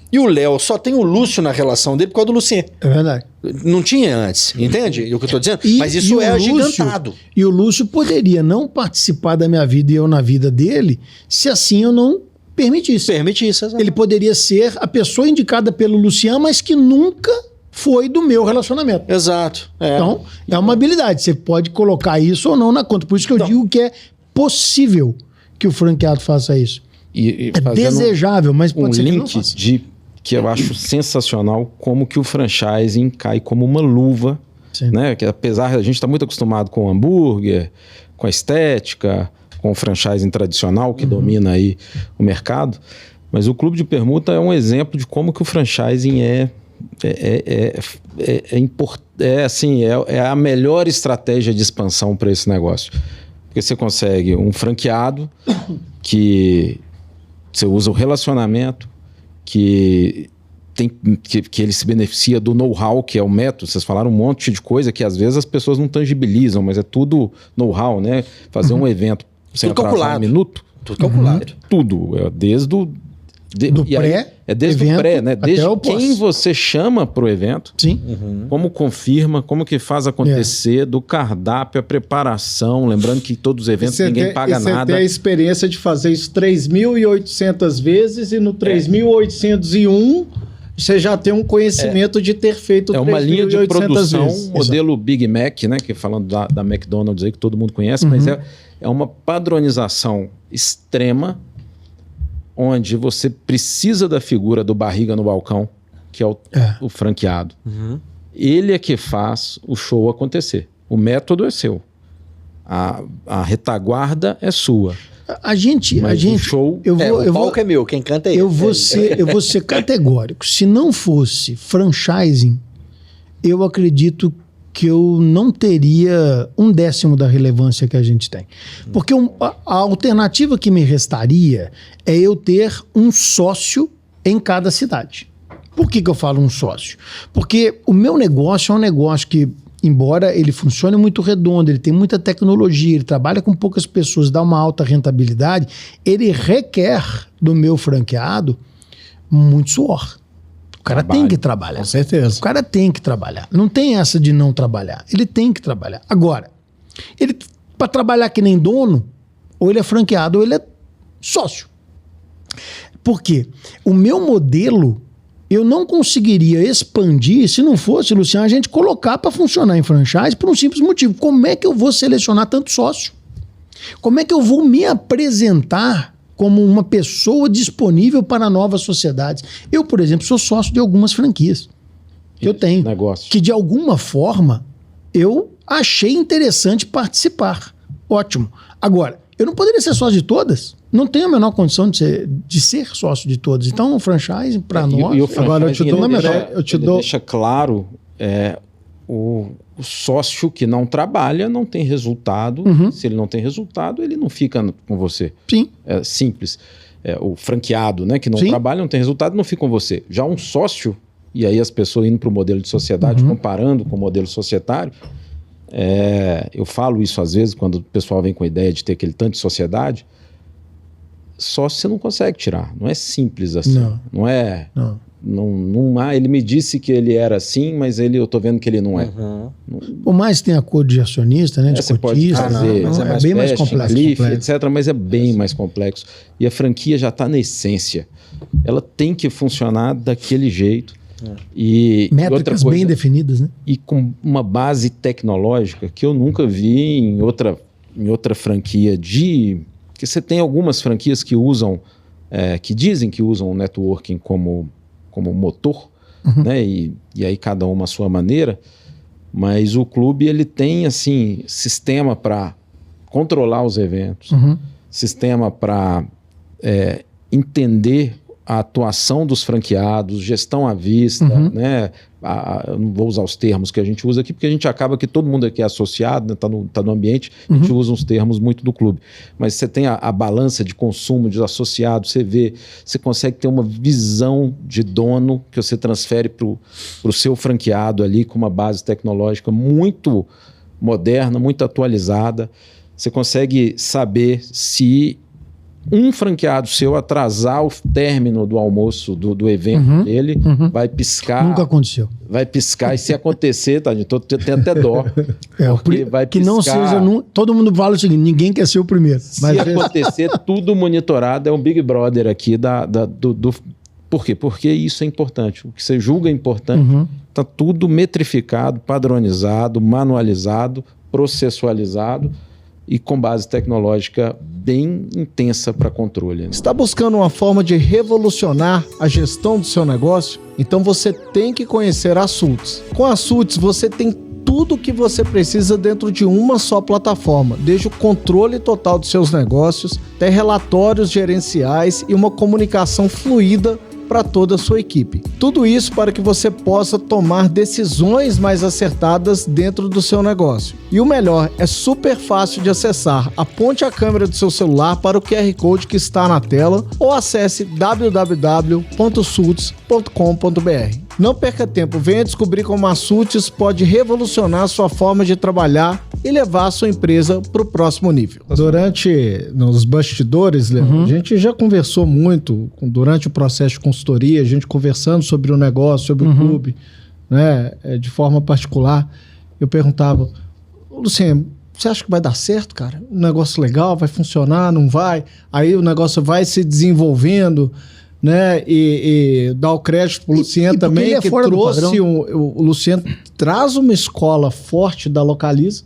E o Léo só tem o Lúcio na relação dele por causa do Lucien. É verdade. Não tinha antes, entende o que eu tô dizendo? Mas isso é agigantado. E o Lúcio poderia não participar da minha vida e eu na vida dele, se assim eu não permitisse, exatamente. Ele poderia ser a pessoa indicada pelo Luciano, mas que nunca foi do meu relacionamento. Exato. Então, é uma habilidade. Você pode colocar isso ou não na conta. Por isso que eu digo que é possível que o franqueado faça isso. É desejável, mas pode ser que não faça. Que eu acho sensacional como que o franchising cai como uma luva, né? Que apesar a gente estar muito acostumado com o hambúrguer, com a estética, com o franchising tradicional que domina aí o mercado, mas o Clube de Permuta é um exemplo de como que o franchising é a melhor estratégia de expansão para esse negócio. Porque você consegue um franqueado que você usa o relacionamento, que ele se beneficia do know-how, que é o método. Vocês falaram um monte de coisa que às vezes as pessoas não tangibilizam, mas é tudo know-how, né? Fazer um evento sem atrasar um minuto. Tudo calculado. Tudo. Desde o pré, desde o pré, né? Desde quem você chama para o evento, como confirma, como que faz acontecer, do cardápio, a preparação, lembrando que todos os eventos ninguém paga nada. Você tem a experiência de fazer isso 3.800 vezes e no 3.801 você já tem um conhecimento de ter feito 3.800 vezes. É uma linha de produção, modelo Big Mac, né? Que falando da McDonald's aí, que todo mundo conhece, mas é uma padronização extrema, onde você precisa da figura do barriga no balcão, que é o franqueado. Ele é que faz o show acontecer. O método é seu. A retaguarda é sua. O show, o palco é meu, quem canta é ele. Eu vou ser categórico. Se não fosse franchising, eu acredito que eu não teria 1/10 da relevância que a gente tem. Porque a alternativa que me restaria é eu ter um sócio em cada cidade. Por que eu falo um sócio? Porque o meu negócio é um negócio que, embora ele funcione muito redondo, ele tem muita tecnologia, ele trabalha com poucas pessoas, dá uma alta rentabilidade, ele requer do meu franqueado muito suor. cara tem que trabalhar. Com certeza. O cara tem que trabalhar. Não tem essa de não trabalhar. Ele tem que trabalhar. Agora, ele para trabalhar que nem dono, ou ele é franqueado ou ele é sócio. Por quê? O meu modelo eu não conseguiria expandir se não fosse, Luciano, a gente colocar para funcionar em franchise por um simples motivo. Como é que eu vou selecionar tanto sócio? Como é que eu vou me apresentar como uma pessoa disponível para novas sociedades? Eu, por exemplo, sou sócio de algumas franquias que eu tenho. Negócio. Que de alguma forma eu achei interessante participar. Ótimo. Agora, eu não poderia ser sócio de todas? Não tenho a menor condição de ser sócio de todas. Então, o franchise, para nós... E o franchise, agora eu te dou... deixa claro, o sócio que não trabalha não tem resultado. Se ele não tem resultado, ele não fica com você. Sim. É simples. O franqueado, né, que não Sim. trabalha, não tem resultado, não fica com você. Já um sócio, e aí as pessoas indo para o modelo de sociedade, comparando com o modelo societário, eu falo isso às vezes quando o pessoal vem com a ideia de ter aquele tanto de sociedade, sócio você não consegue tirar. Não é simples assim. Não é... Não há, ele me disse que ele era assim, mas eu tô vendo que ele não é. Por mais que tenha acordo de acionista, né, de Você pode cotista, fazer, é bem mais complexo. Cliff, etc., mas é bem mais complexo. E a franquia já está na essência. Ela tem que funcionar daquele jeito. E Métricas outra coisa, bem definidas, né? E com uma base tecnológica que eu nunca vi em outra franquia que você tem algumas franquias que usam, que dizem que usam o networking como motor, né? E aí cada uma à sua maneira, mas o clube ele tem assim sistema para controlar os eventos, sistema para entender a atuação dos franqueados, gestão à vista, né? Eu não vou usar os termos que a gente usa aqui, porque a gente acaba que todo mundo aqui é associado, né? tá no ambiente, a gente usa uns termos muito do clube. Mas você tem a balança de consumo dos associados, você consegue ter uma visão de dono que você transfere para o seu franqueado ali com uma base tecnológica muito moderna, muito atualizada. Você consegue saber se um franqueado seu atrasar o término do almoço do evento dele, vai piscar. Nunca aconteceu. Vai piscar, e se acontecer, tá, tem até dó. Porque vai que piscar. não seja. Todo mundo fala o seguinte: ninguém quer ser o primeiro. Se acontecer, tudo monitorado, é um Big Brother aqui do. Por quê? Porque isso é importante. O que você julga é importante, está tudo metrificado, padronizado, manualizado, processualizado e com base tecnológica bem intensa para controle. Né? Está buscando uma forma de revolucionar a gestão do seu negócio? Então você tem que conhecer a Sultz. Com a Sultz você tem tudo o que você precisa dentro de uma só plataforma, desde o controle total dos seus negócios, até relatórios gerenciais e uma comunicação fluida para toda a sua equipe. Tudo isso para que você possa tomar decisões mais acertadas dentro do seu negócio. E o melhor, é super fácil de acessar. Aponte a câmera do seu celular para o QR Code que está na tela ou acesse www.sultz.com.br. Não perca tempo, venha descobrir como a Sultz pode revolucionar a sua forma de trabalhar e levar a sua empresa para o próximo nível. Nos bastidores, Léo, a gente já conversou muito durante o processo de consultoria, a gente conversando sobre o negócio, sobre o clube, né, de forma particular. Eu perguntava, Luciano, você acha que vai dar certo, cara? Um negócio legal, vai funcionar, não vai? Aí o negócio vai se desenvolvendo, né? E dá o crédito pro Luciano também, que trouxe o Luciano traz uma escola forte da Localiza,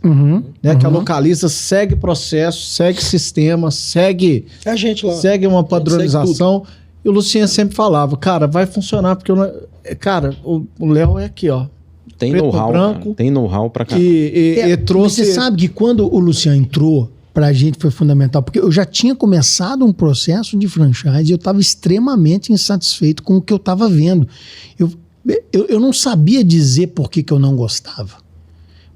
né? Que a Localiza segue processo, segue sistema, segue a gente lá. Segue uma padronização. E o Luciano sempre falava, cara, vai funcionar, porque cara, o Léo é aqui, ó. Tem know-how, tem know-how pra cá. E trouxe... Você sabe que quando o Luciano entrou, pra gente foi fundamental, porque eu já tinha começado um processo de franchise e eu estava extremamente insatisfeito com o que eu estava vendo. Eu não sabia dizer por que eu não gostava,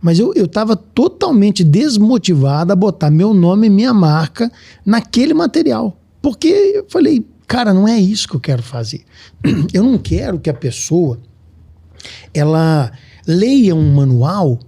mas eu estava totalmente desmotivado a botar meu nome e minha marca naquele material, porque eu falei, cara, não é isso que eu quero fazer. Eu não quero que a pessoa ela leia um manual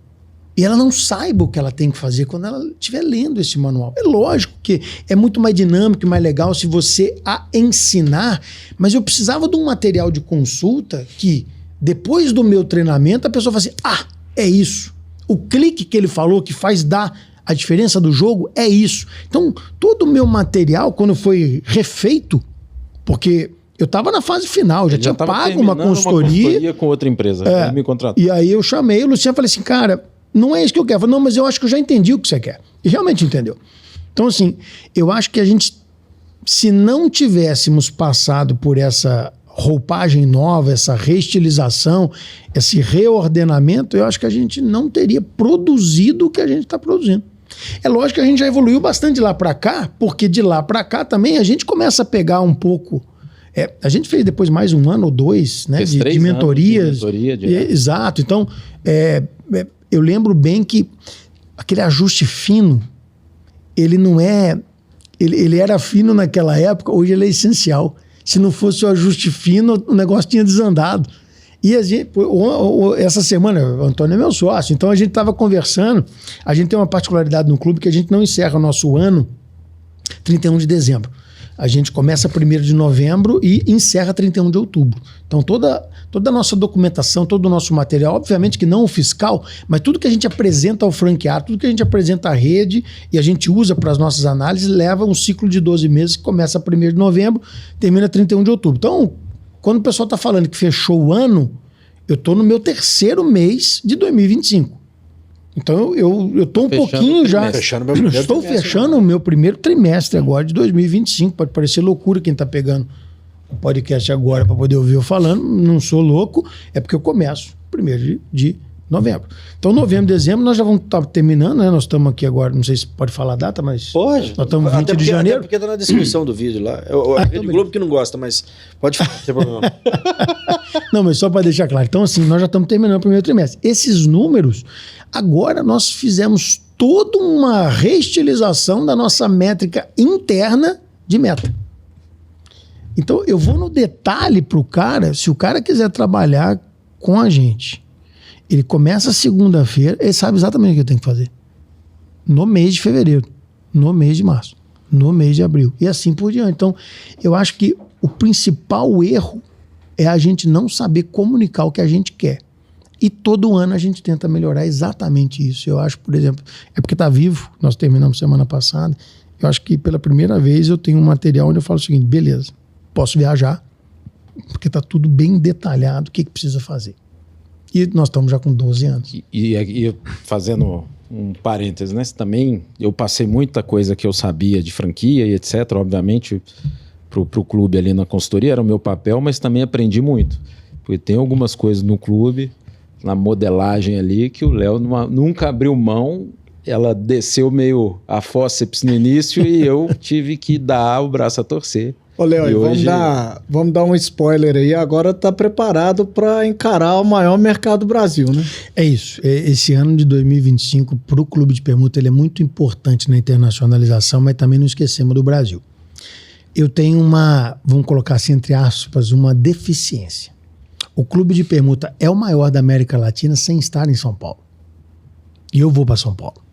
e ela não saiba o que ela tem que fazer quando ela estiver lendo esse manual. É lógico que é muito mais dinâmico e mais legal se você a ensinar, mas eu precisava de um material de consulta que, depois do meu treinamento, a pessoa fala assim, é isso. O clique que ele falou que faz dar a diferença do jogo é isso. Então, todo o meu material, quando foi refeito, porque eu estava na fase final, já tinha pago uma consultoria com outra empresa, ele me contratou. E aí eu chamei o Luciano e falei assim, cara, não é isso que eu quero. Eu falei, não, mas eu acho que eu já entendi o que você quer. E realmente entendeu. Então, assim, eu acho que a gente, se não tivéssemos passado por essa roupagem nova, essa reestilização, esse reordenamento, eu acho que a gente não teria produzido o que a gente está produzindo. É lógico que a gente já evoluiu bastante de lá para cá, porque de lá para cá também a gente começa a pegar um pouco... a gente fez depois mais 1 ano ou 2, né, de mentorias. Exato. Então, eu lembro bem que aquele ajuste fino, ele não é... Ele era fino naquela época, hoje ele é essencial. Se não fosse o ajuste fino, o negócio tinha desandado. E a gente, essa semana, o Antônio é meu sócio, então a gente estava conversando, a gente tem uma particularidade no clube que a gente não encerra o nosso ano 31 de dezembro. A gente começa 1º de novembro e encerra 31 de outubro. Então toda a nossa documentação, todo o nosso material, obviamente que não o fiscal, mas tudo que a gente apresenta ao franqueado, tudo que a gente apresenta à rede e a gente usa para as nossas análises, leva um ciclo de 12 meses que começa 1º de novembro, termina 31 de outubro. Então, quando o pessoal está falando que fechou o ano, eu estou no meu 3º mês de 2025. Então eu estou um pouquinho já. Estou fechando o meu primeiro trimestre agora de 2025. Pode parecer loucura quem está pegando o podcast agora para poder ouvir eu falando. Não sou louco, é porque eu começo 1º de novembro. Então, novembro, dezembro, nós já vamos estar terminando, né? Nós estamos aqui agora, não sei se pode falar a data, mas... Pode. Nós estamos 20 de janeiro. Até porque está na descrição do vídeo lá. A Rede Globo que não gosta, mas pode falar, não tem problema. Não, mas só para deixar claro. Então, assim, nós já estamos terminando o primeiro trimestre. Esses números, agora nós fizemos toda uma reestilização da nossa métrica interna de meta. Então, eu vou no detalhe para o cara, se o cara quiser trabalhar com a gente, ele começa segunda-feira, ele sabe exatamente o que eu tenho que fazer. No mês de fevereiro, no mês de março, no mês de abril, e assim por diante. Então, eu acho que o principal erro é a gente não saber comunicar o que a gente quer. E todo ano a gente tenta melhorar exatamente isso. Eu acho, por exemplo, é porque está vivo, nós terminamos semana passada, eu acho que pela primeira vez eu tenho um material onde eu falo o seguinte, beleza, posso viajar, porque está tudo bem detalhado, o que precisa fazer. E nós estamos já com 12 anos. E fazendo um parênteses, né? Também eu passei muita coisa que eu sabia de franquia e etc. Obviamente, pro clube ali na consultoria era o meu papel, mas também aprendi muito. Porque tem algumas coisas no clube, na modelagem ali, que o Léo nunca abriu mão. Ela desceu meio a fórceps no início e eu tive que dar o braço a torcer. Ô, Léo, vamos dar um spoiler aí. Agora tá preparado para encarar o maior mercado do Brasil, né? É isso. Esse ano de 2025 para o Clube de Permuta ele é muito importante na internacionalização, mas também não esquecemos do Brasil. Eu tenho vamos colocar assim entre aspas, uma deficiência. O Clube de Permuta é o maior da América Latina sem estar em São Paulo. E eu vou para São Paulo.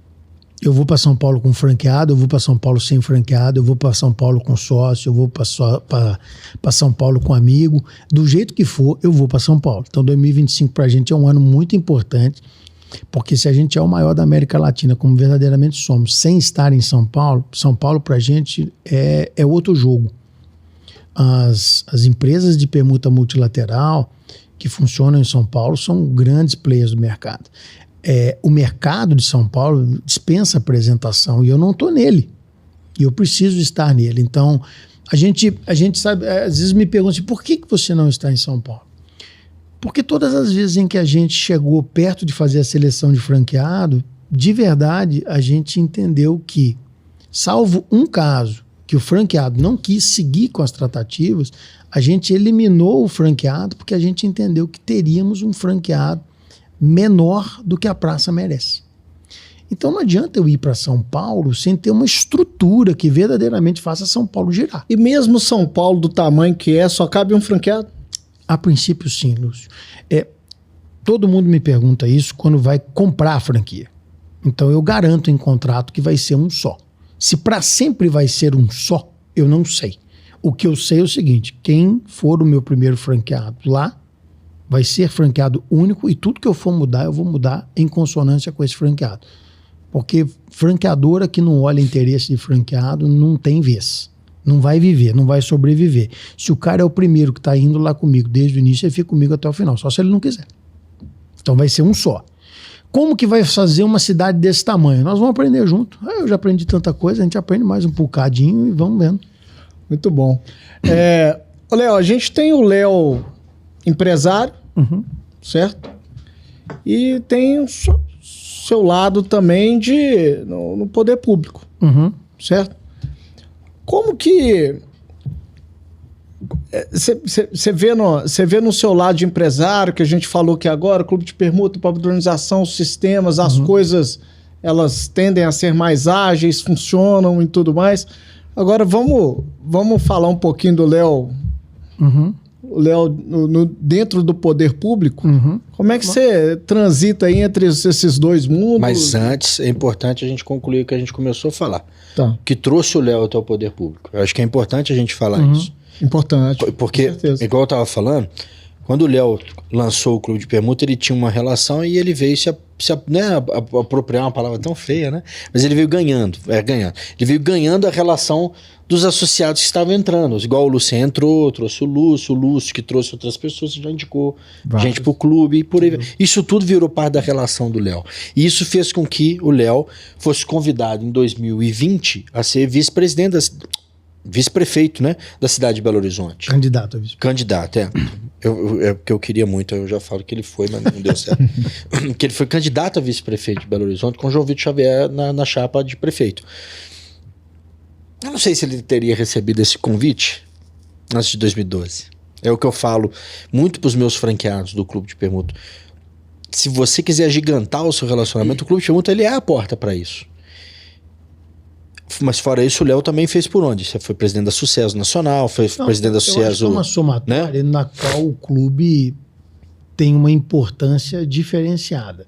Eu vou para São Paulo com franqueado, eu vou para São Paulo sem franqueado, eu vou para São Paulo com sócio, eu vou para São Paulo com amigo. Do jeito que for, eu vou para São Paulo. Então 2025 para a gente é um ano muito importante, porque se a gente é o maior da América Latina, como verdadeiramente somos, sem estar em São Paulo para a gente é outro jogo. As empresas de permuta multilateral que funcionam em São Paulo são grandes players do mercado. O mercado de São Paulo dispensa apresentação e eu não estou nele. E eu preciso estar nele. Então, a gente sabe, às vezes me perguntam assim, por que você não está em São Paulo? Porque todas as vezes em que a gente chegou perto de fazer a seleção de franqueado, de verdade, a gente entendeu que, salvo um caso, que o franqueado não quis seguir com as tratativas, a gente eliminou o franqueado porque a gente entendeu que teríamos um franqueado menor do que a praça merece. Então não adianta eu ir para São Paulo sem ter uma estrutura que verdadeiramente faça São Paulo girar. E mesmo São Paulo do tamanho que só cabe um franqueado? A princípio sim, Lúcio. Todo mundo me pergunta isso quando vai comprar a franquia. Então eu garanto em contrato que vai ser um só. Se para sempre vai ser um só, eu não sei. O que eu sei é o seguinte, quem for o meu primeiro franqueado lá, vai ser franqueado único e tudo que eu for mudar, eu vou mudar em consonância com esse franqueado. Porque franqueadora que não olha interesse de franqueado não tem vez. Não vai viver, não vai sobreviver. Se o cara é o primeiro que está indo lá comigo desde o início, ele fica comigo até o final, só se ele não quiser. Então vai ser um só. Como que vai fazer uma cidade desse tamanho? Nós vamos aprender junto. Eu já aprendi tanta coisa, a gente aprende mais um bocadinho e vamos vendo. Muito bom. Léo, a gente tem o Léo empresário, certo? E tem o seu lado também no poder público, certo? Como que você vê no seu lado de empresário, que a gente falou que agora, clube de permuta, padronização, os sistemas, as coisas, elas tendem a ser mais ágeis, funcionam e tudo mais. Agora vamos falar um pouquinho do Léo, o Léo dentro do poder público. Como é que você transita aí entre esses dois mundos? Mas antes, é importante a gente concluir o que a gente começou a falar. Tá. Que trouxe o Léo até o poder público. Eu acho que é importante a gente falar isso. Importante. Porque, igual eu estava falando, quando o Léo lançou o clube de permuta, ele tinha uma relação e ele veio apropriar uma palavra tão feia, né? Mas ele veio ganhando. Ele veio ganhando a relação dos associados que estavam entrando. Igual o Lúcio entrou, trouxe o Lúcio que trouxe outras pessoas, já indicou gente pro clube e por aí. Isso tudo virou parte da relação do Léo. E isso fez com que o Léo fosse convidado em 2020 a ser vice-prefeito, né, da cidade de Belo Horizonte. Candidato a vice-prefeito. Candidato, é porque eu queria muito, eu já falo que ele foi, mas não deu certo. Que ele foi candidato a vice-prefeito de Belo Horizonte com João Vitor Xavier na chapa de prefeito. Eu não sei se ele teria recebido esse convite antes de 2012. É o que eu falo muito para os meus franqueados do clube de permuta. Se você quiser agigantar o seu relacionamento, o clube de permuta ele é a porta para isso. Mas fora isso, o Léo também fez por onde? Você foi presidente da Sucesso Nacional, foi presidente da Sucesso... Eu acho que é uma somatória, né, na qual o clube tem uma importância diferenciada.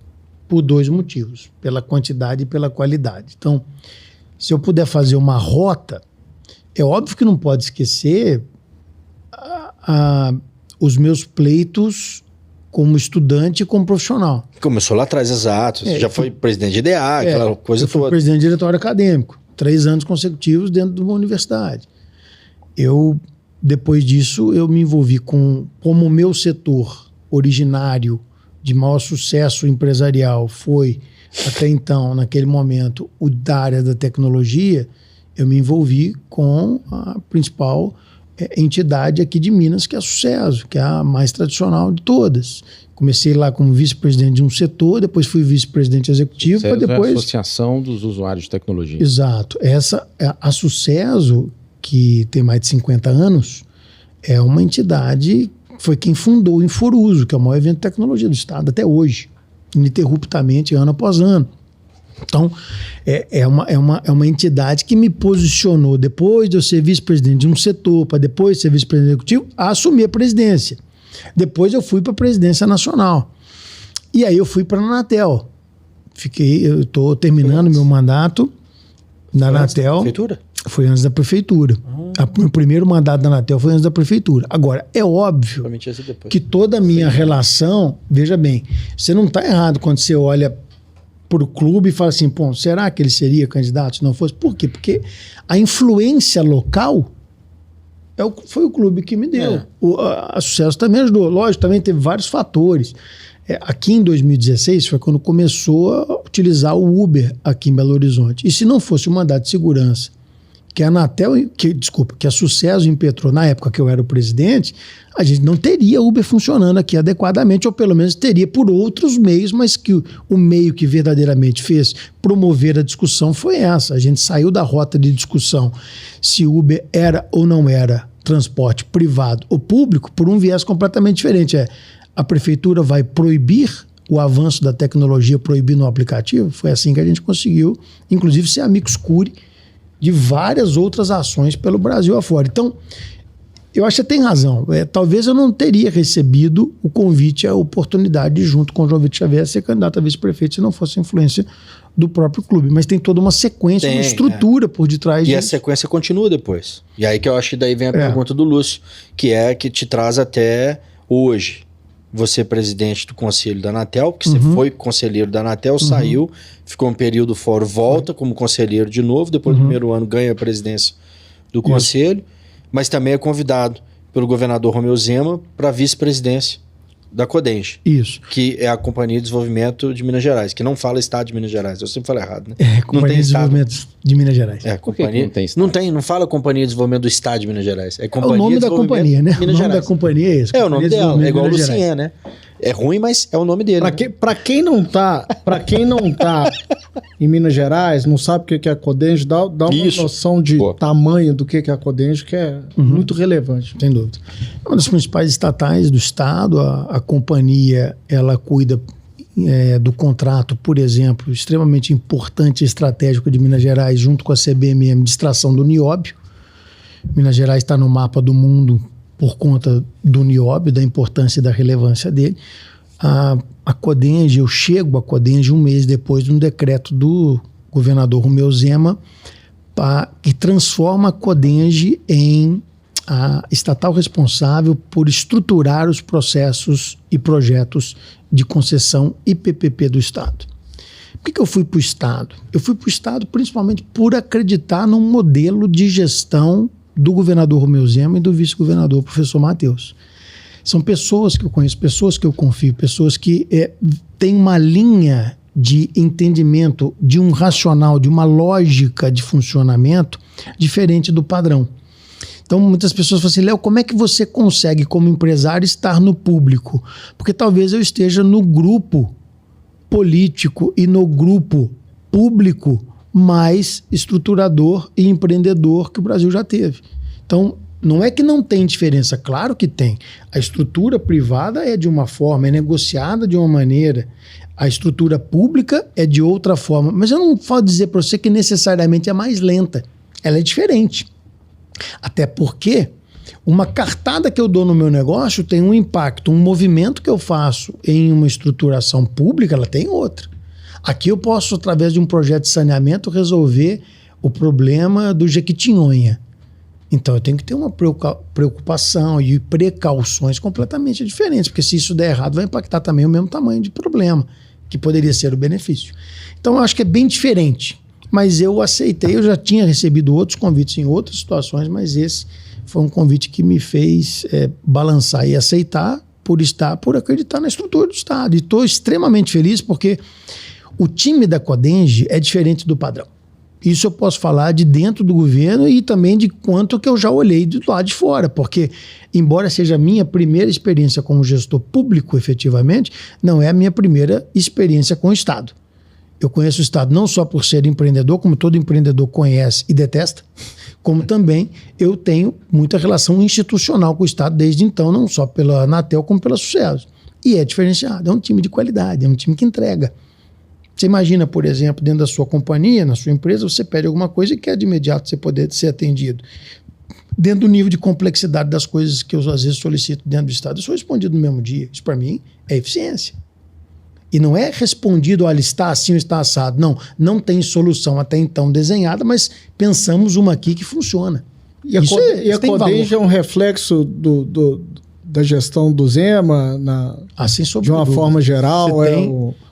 Por dois motivos. Pela quantidade e pela qualidade. Então, se eu puder fazer uma rota, é óbvio que não pode esquecer os meus pleitos como estudante e como profissional. Começou lá atrás, exato. Você já foi presidente de IDEA, aquela coisa eu fui toda. Presidente de diretório acadêmico. 3 anos consecutivos dentro de uma universidade. Depois disso, eu me envolvi como o meu setor originário de maior sucesso empresarial foi, até então, naquele momento, o da área da tecnologia, eu me envolvi com a principal entidade aqui de Minas, que é a Sucesso, que é a mais tradicional de todas. Comecei lá como vice-presidente de um setor, depois fui vice-presidente executivo, para depois... É a Associação dos Usuários de Tecnologia. Exato. A Sucesso, que tem mais de 50 anos, é uma entidade, foi quem fundou o Inforuso, que é o maior evento de tecnologia do Estado até hoje, ininterruptamente, ano após ano. Então, é uma entidade que me posicionou, depois de eu ser vice-presidente de um setor, para depois ser vice-presidente executivo, a assumir a presidência. Depois eu fui para a presidência nacional. E aí eu fui para a Anatel. Eu estou terminando meu mandato na Anatel. Prefeitura? Foi antes da prefeitura. O primeiro mandato da Anatel foi antes da prefeitura. Agora, é óbvio que toda a minha relação... Veja bem, você não está errado quando você olha para o clube e fala assim, pô, será que ele seria candidato se não fosse? Por quê? Porque a influência local foi o clube que me deu. A Sucesso também ajudou. Lógico, também teve vários fatores. Aqui em 2016 foi quando começou a utilizar o Uber aqui em Belo Horizonte. E se não fosse o mandato de segurança que a Anatel, que a Sucesso impetrou na época que eu era o presidente, a gente não teria Uber funcionando aqui adequadamente, ou pelo menos teria por outros meios, mas que o meio que verdadeiramente fez promover a discussão foi essa. A gente saiu da rota de discussão se Uber era ou não era transporte privado ou público por um viés completamente diferente. A prefeitura vai proibir o avanço da tecnologia, proibindo o aplicativo. Foi assim que a gente conseguiu, inclusive, ser amicus curiae de várias outras ações pelo Brasil afora. Então, eu acho que você tem razão. Talvez eu não teria recebido o convite, a oportunidade de, junto com o João Vitor Xavier, ser candidato a vice-prefeito se não fosse a influência do próprio clube, mas tem toda uma sequência, uma estrutura por detrás disso. E a sequência continua depois. E aí que eu acho que daí vem a pergunta do Lúcio, que te traz até hoje. Você é presidente do conselho da Anatel, porque você foi conselheiro da Anatel, saiu, ficou um período fora, volta como conselheiro de novo, depois do primeiro ano ganha a presidência do conselho, mas também é convidado pelo governador Romeu Zema para a vice-presidência da Codenge. Isso. Que é a Companhia de Desenvolvimento de Minas Gerais, que não fala Estado de Minas Gerais. Eu sempre falei errado, né? Companhia de Desenvolvimento de Minas Gerais. Companhia. Não tem Estado? Não fala Companhia de Desenvolvimento do Estado de Minas Gerais. É o nome da companhia, né? Minas o nome Gerais. da companhia é esse. É o nome dela, é igual o Lucien, né? É ruim, mas é o nome dele. Pra quem não tá em Minas Gerais, não sabe o que é a Codenge, dá uma noção de tamanho do que é a Codenge, que é muito relevante. Sem dúvida. É uma das principais estatais do Estado. A companhia, ela cuida do contrato, por exemplo, extremamente importante e estratégico de Minas Gerais, junto com a CBMM de extração do nióbio. Minas Gerais está no mapa do mundo por conta do nióbio, da importância e da relevância dele. A Codenge, eu chego a Codenge um mês depois de um decreto do governador Romeu Zema que transforma a Codenge em a estatal responsável por estruturar os processos e projetos de concessão e PPP do Estado. Por que eu fui para o Estado? Eu fui para o Estado principalmente por acreditar num modelo de gestão do governador Romeu Zema e do vice-governador professor Matheus. São pessoas que eu conheço, pessoas que eu confio, pessoas que têm uma linha de entendimento, de um racional, de uma lógica de funcionamento diferente do padrão. Então muitas pessoas falam assim, Léo, como é que você consegue como empresário estar no público? Porque talvez eu esteja no grupo político e no grupo público mais estruturador e empreendedor que o Brasil já teve. Então, não é que não tem diferença, claro que tem. A estrutura privada é de uma forma, é negociada de uma maneira, a estrutura pública é de outra forma, mas eu não posso dizer para você que necessariamente é mais lenta, ela é diferente. Até porque uma cartada que eu dou no meu negócio tem um impacto, um movimento que eu faço em uma estruturação pública, ela tem outra. Aqui eu posso, através de um projeto de saneamento, resolver o problema do Jequitinhonha. Então eu tenho que ter uma preocupação e precauções completamente diferentes, porque se isso der errado vai impactar também o mesmo tamanho de problema, que poderia ser o benefício. Então eu acho que é bem diferente, mas eu aceitei, eu já tinha recebido outros convites em outras situações, mas esse foi um convite que me fez balançar e aceitar por acreditar na estrutura do Estado. E estou extremamente feliz porque o time da Codenge é diferente do padrão. Isso eu posso falar de dentro do governo e também de quanto que eu já olhei do lado de fora, porque embora seja a minha primeira experiência como gestor público efetivamente, não é a minha primeira experiência com o Estado. Eu conheço o Estado não só por ser empreendedor, como todo empreendedor conhece e detesta, como também eu tenho muita relação institucional com o Estado desde então, não só pela Anatel como pela Sucesso. E é diferenciado, é um time de qualidade, é um time que entrega. Você imagina, por exemplo, dentro da sua companhia, na sua empresa, você pede alguma coisa e quer de imediato você poder ser atendido. Dentro do nível de complexidade das coisas que eu às vezes solicito dentro do Estado, eu sou respondido no mesmo dia. Isso para mim é eficiência. E não é respondido, olha, está assim ou está assado. Não, não tem solução até então desenhada, mas pensamos uma aqui que funciona. E a Codenge é um reflexo da gestão do Zema de uma forma geral?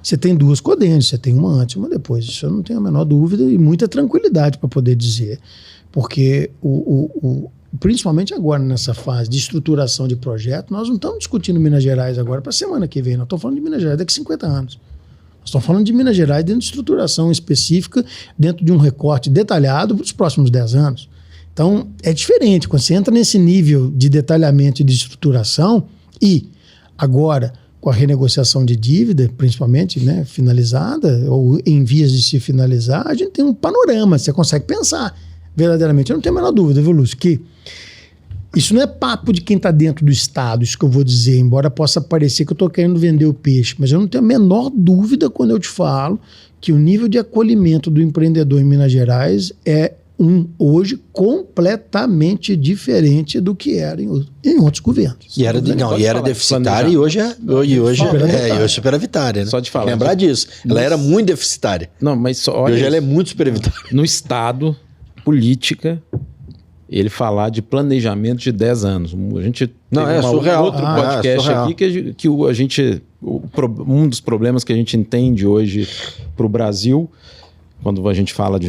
Você tem duas Codenges, você tem uma antes e uma depois. Isso eu não tenho a menor dúvida e muita tranquilidade para poder dizer. Porque, principalmente agora nessa fase de estruturação de projeto, nós não estamos discutindo Minas Gerais agora para a semana que vem. Nós estamos falando de Minas Gerais daqui a 50 anos. Nós estamos falando de Minas Gerais dentro de estruturação específica, dentro de um recorte detalhado para os próximos 10 anos. Então, é diferente. Quando você entra nesse nível de detalhamento e de estruturação e agora com a renegociação de dívida, principalmente, né, finalizada ou em vias de se finalizar, a gente tem um panorama, você consegue pensar verdadeiramente. Eu não tenho a menor dúvida, viu, Lúcio, que isso não é papo de quem está dentro do Estado, isso que eu vou dizer, embora possa parecer que eu estou querendo vender o peixe, mas eu não tenho a menor dúvida quando eu te falo que o nível de acolhimento do empreendedor em Minas Gerais é hoje completamente diferente do que era em outros governos. E era deficitária e hoje é superavitária, né? Só de falar. Lembrar disso. Ela era muito deficitária. Não, mas olha, E hoje ela é muito superavitária. no Estado, política, ele falar de planejamento de 10 anos. A gente Não, teve é surreal. outro podcast surreal. aqui um dos problemas que a gente entende hoje para o Brasil, quando a gente fala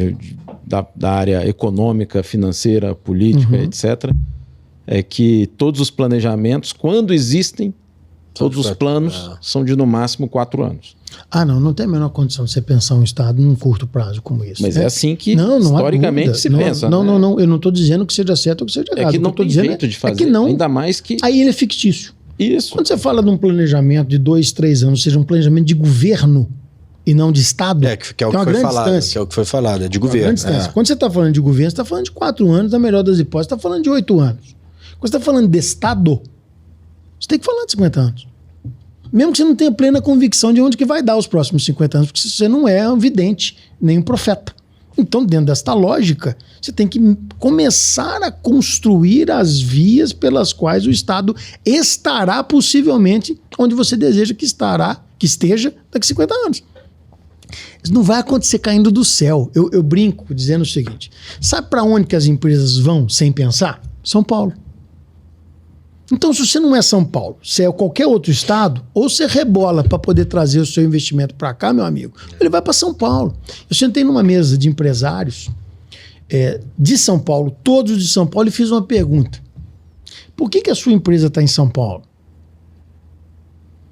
da área econômica, financeira, política, etc., é que todos os planejamentos, quando existem, todos os planos são de no máximo 4 anos. Não tem a menor condição de você pensar um Estado num curto prazo como esse. Mas né? é assim que não historicamente se pensa. Não, né? eu não estou dizendo que seja certo ou que seja errado. É que O não eu tô tem dizendo jeito de fazer. É que não. Ainda mais que... Aí ele é fictício. Isso. Quando você fala de um planejamento de 2, 3 anos, ou seja, um planejamento de governo e não de Estado, Que é o que foi falado. distância. Que é o que foi falado, é de Uma grande governo. distância. Quando você está falando de governo, você está falando de 4 anos, na melhor das hipóteses, você está falando de 8 anos. Quando você está falando de Estado, você tem que falar de 50 anos. Mesmo que você não tenha plena convicção de onde que vai dar os próximos 50 anos, porque você não é um vidente, nem um profeta. Então, dentro desta lógica, você tem que começar a construir as vias pelas quais o Estado estará possivelmente onde você deseja que esteja daqui a 50 anos. Isso não vai acontecer caindo do céu. Eu brinco dizendo o seguinte: sabe para onde que as empresas vão sem pensar? São Paulo. Então, se você não é São Paulo, se é qualquer outro estado, ou você rebola para poder trazer o seu investimento para cá, meu amigo, ele vai para São Paulo. Eu sentei numa mesa de empresários de São Paulo, todos de São Paulo, e fiz uma pergunta: por que a sua empresa está em São Paulo?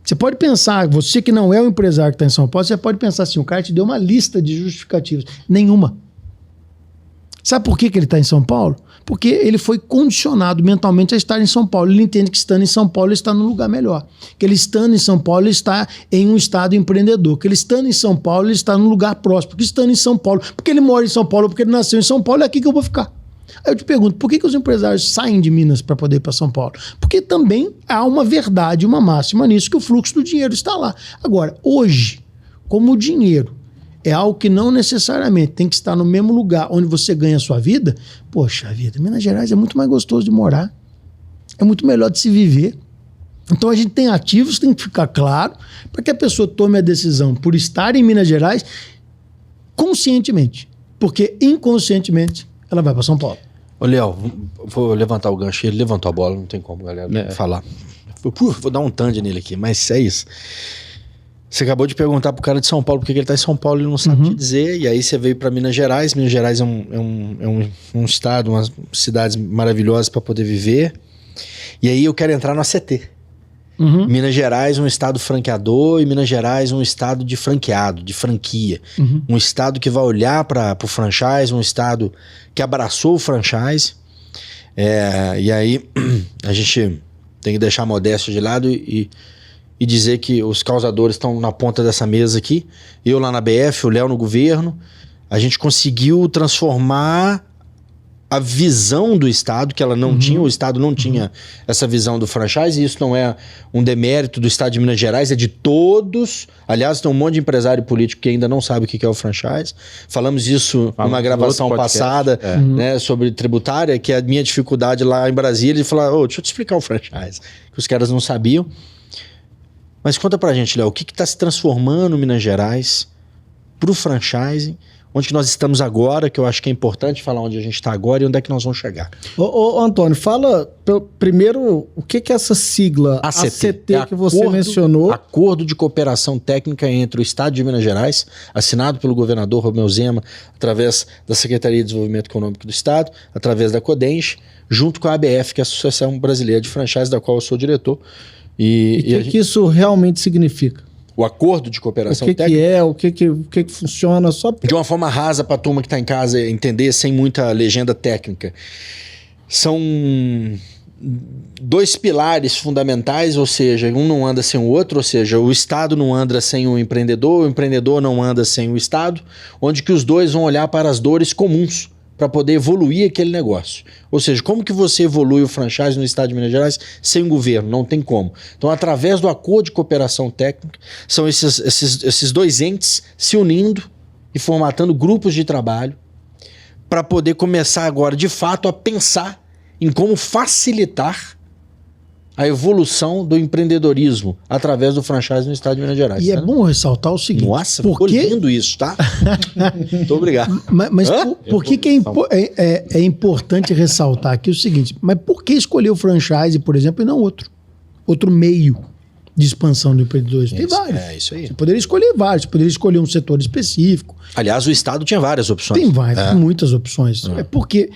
Você pode pensar, você que não é o empresário que está em São Paulo, você pode pensar assim: o cara te deu uma lista de justificativas. Nenhuma. Sabe por que ele está em São Paulo? Porque ele foi condicionado mentalmente a estar em São Paulo. Ele entende que estando em São Paulo ele está num lugar melhor. Que ele estando em São Paulo ele está em um estado empreendedor. Que ele estando em São Paulo ele está num lugar próspero. Que estando em São Paulo, porque ele mora em São Paulo, porque ele nasceu em São Paulo, é aqui que eu vou ficar. Aí eu te pergunto, por que os empresários saem de Minas para poder ir para São Paulo? Porque também há uma verdade, uma máxima nisso, que o fluxo do dinheiro está lá. Agora, hoje, como o dinheiro é algo que não necessariamente tem que estar no mesmo lugar onde você ganha a sua vida, poxa vida, Minas Gerais é muito mais gostoso de morar, é muito melhor de se viver. Então a gente tem ativos, tem que ficar claro, para que a pessoa tome a decisão por estar em Minas Gerais conscientemente, porque inconscientemente ela vai para São Paulo. Ô, Léo, vou levantar o gancho. Ele levantou a bola, não tem como, galera, falar. Vou dar um tande nele aqui, mas é isso. Você acabou de perguntar pro cara de São Paulo por que ele tá em São Paulo e ele não sabe te dizer, e aí você veio para Minas Gerais. Minas Gerais é um estado, umas cidades maravilhosas para poder viver, e aí eu quero entrar no ACT. Minas Gerais um estado franqueador e Minas Gerais um estado de franqueado, de franquia. Um estado que vai olhar para o franchise, um estado que abraçou o franchise. E aí a gente tem que deixar a modéstia de lado e dizer que os causadores estão na ponta dessa mesa aqui. Eu lá na BF, o Léo no governo. A gente conseguiu transformar a visão do Estado, que ela não tinha, o Estado não tinha essa visão do franchise, e isso não é um demérito do Estado de Minas Gerais, é de todos. Aliás, tem um monte de empresário político que ainda não sabe o que é o franchise. Falamos isso numa gravação passada, né, sobre tributária, que é a minha dificuldade lá em Brasília, de falar, deixa eu te explicar o franchise, que os caras não sabiam. Mas conta pra gente, Léo, o que está se transformando em Minas Gerais pro franchising? Onde que nós estamos agora, que eu acho que é importante falar onde a gente está agora e onde é que nós vamos chegar. Ô Antônio, fala primeiro o que é essa sigla ACT que você mencionou. Acordo de Cooperação Técnica entre o Estado de Minas Gerais, assinado pelo governador Romeu Zema, através da Secretaria de Desenvolvimento Econômico do Estado, através da CODENS, junto com a ABF, que é a Associação Brasileira de Franchise, da qual eu sou diretor. E o que isso realmente significa? O acordo de cooperação técnica? O que funciona só... De uma forma rasa para a turma que está em casa entender, sem muita legenda técnica. São 2 pilares fundamentais, ou seja, um não anda sem o outro, ou seja, o Estado não anda sem o empreendedor não anda sem o Estado, onde que os dois vão olhar para as dores comuns para poder evoluir aquele negócio. Ou seja, como que você evolui o franchise no Estado de Minas Gerais sem o governo? Não tem como. Então, através do acordo de cooperação técnica, são esses 2 entes se unindo e formatando grupos de trabalho para poder começar agora, de fato, a pensar em como facilitar a evolução do empreendedorismo através do franchise no estado de Minas Gerais. E é bom ressaltar o seguinte... Nossa, ficou lindo isso, tá? Muito obrigado. Mas por que é importante ressaltar aqui o seguinte? Mas por que escolher o franchise, por exemplo, e não outro? Outro meio de expansão do empreendedorismo? Tem vários. É isso aí. Você poderia escolher vários. Você poderia escolher um setor específico. Aliás, o estado tinha várias opções. Tem várias, muitas opções. É porque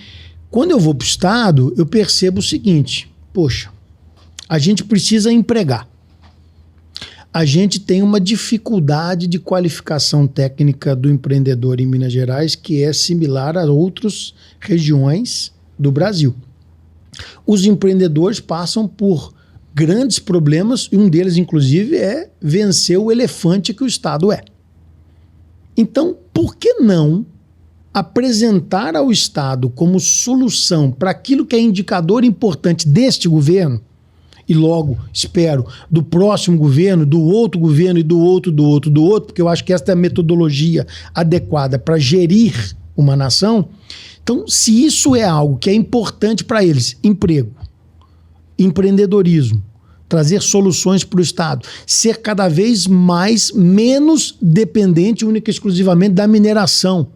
quando eu vou para o estado, eu percebo o seguinte. Poxa, a gente precisa empregar. A gente tem uma dificuldade de qualificação técnica do empreendedor em Minas Gerais que é similar a outras regiões do Brasil. Os empreendedores passam por grandes problemas e um deles, inclusive, é vencer o elefante que o Estado é. Então, por que não apresentar ao Estado como solução para aquilo que é indicador importante deste governo e logo, espero, do próximo governo, do outro governo e do outro, porque eu acho que esta é a metodologia adequada para gerir uma nação. Então, se isso é algo que é importante para eles, emprego, empreendedorismo, trazer soluções para o Estado, ser cada vez menos dependente única e exclusivamente da mineração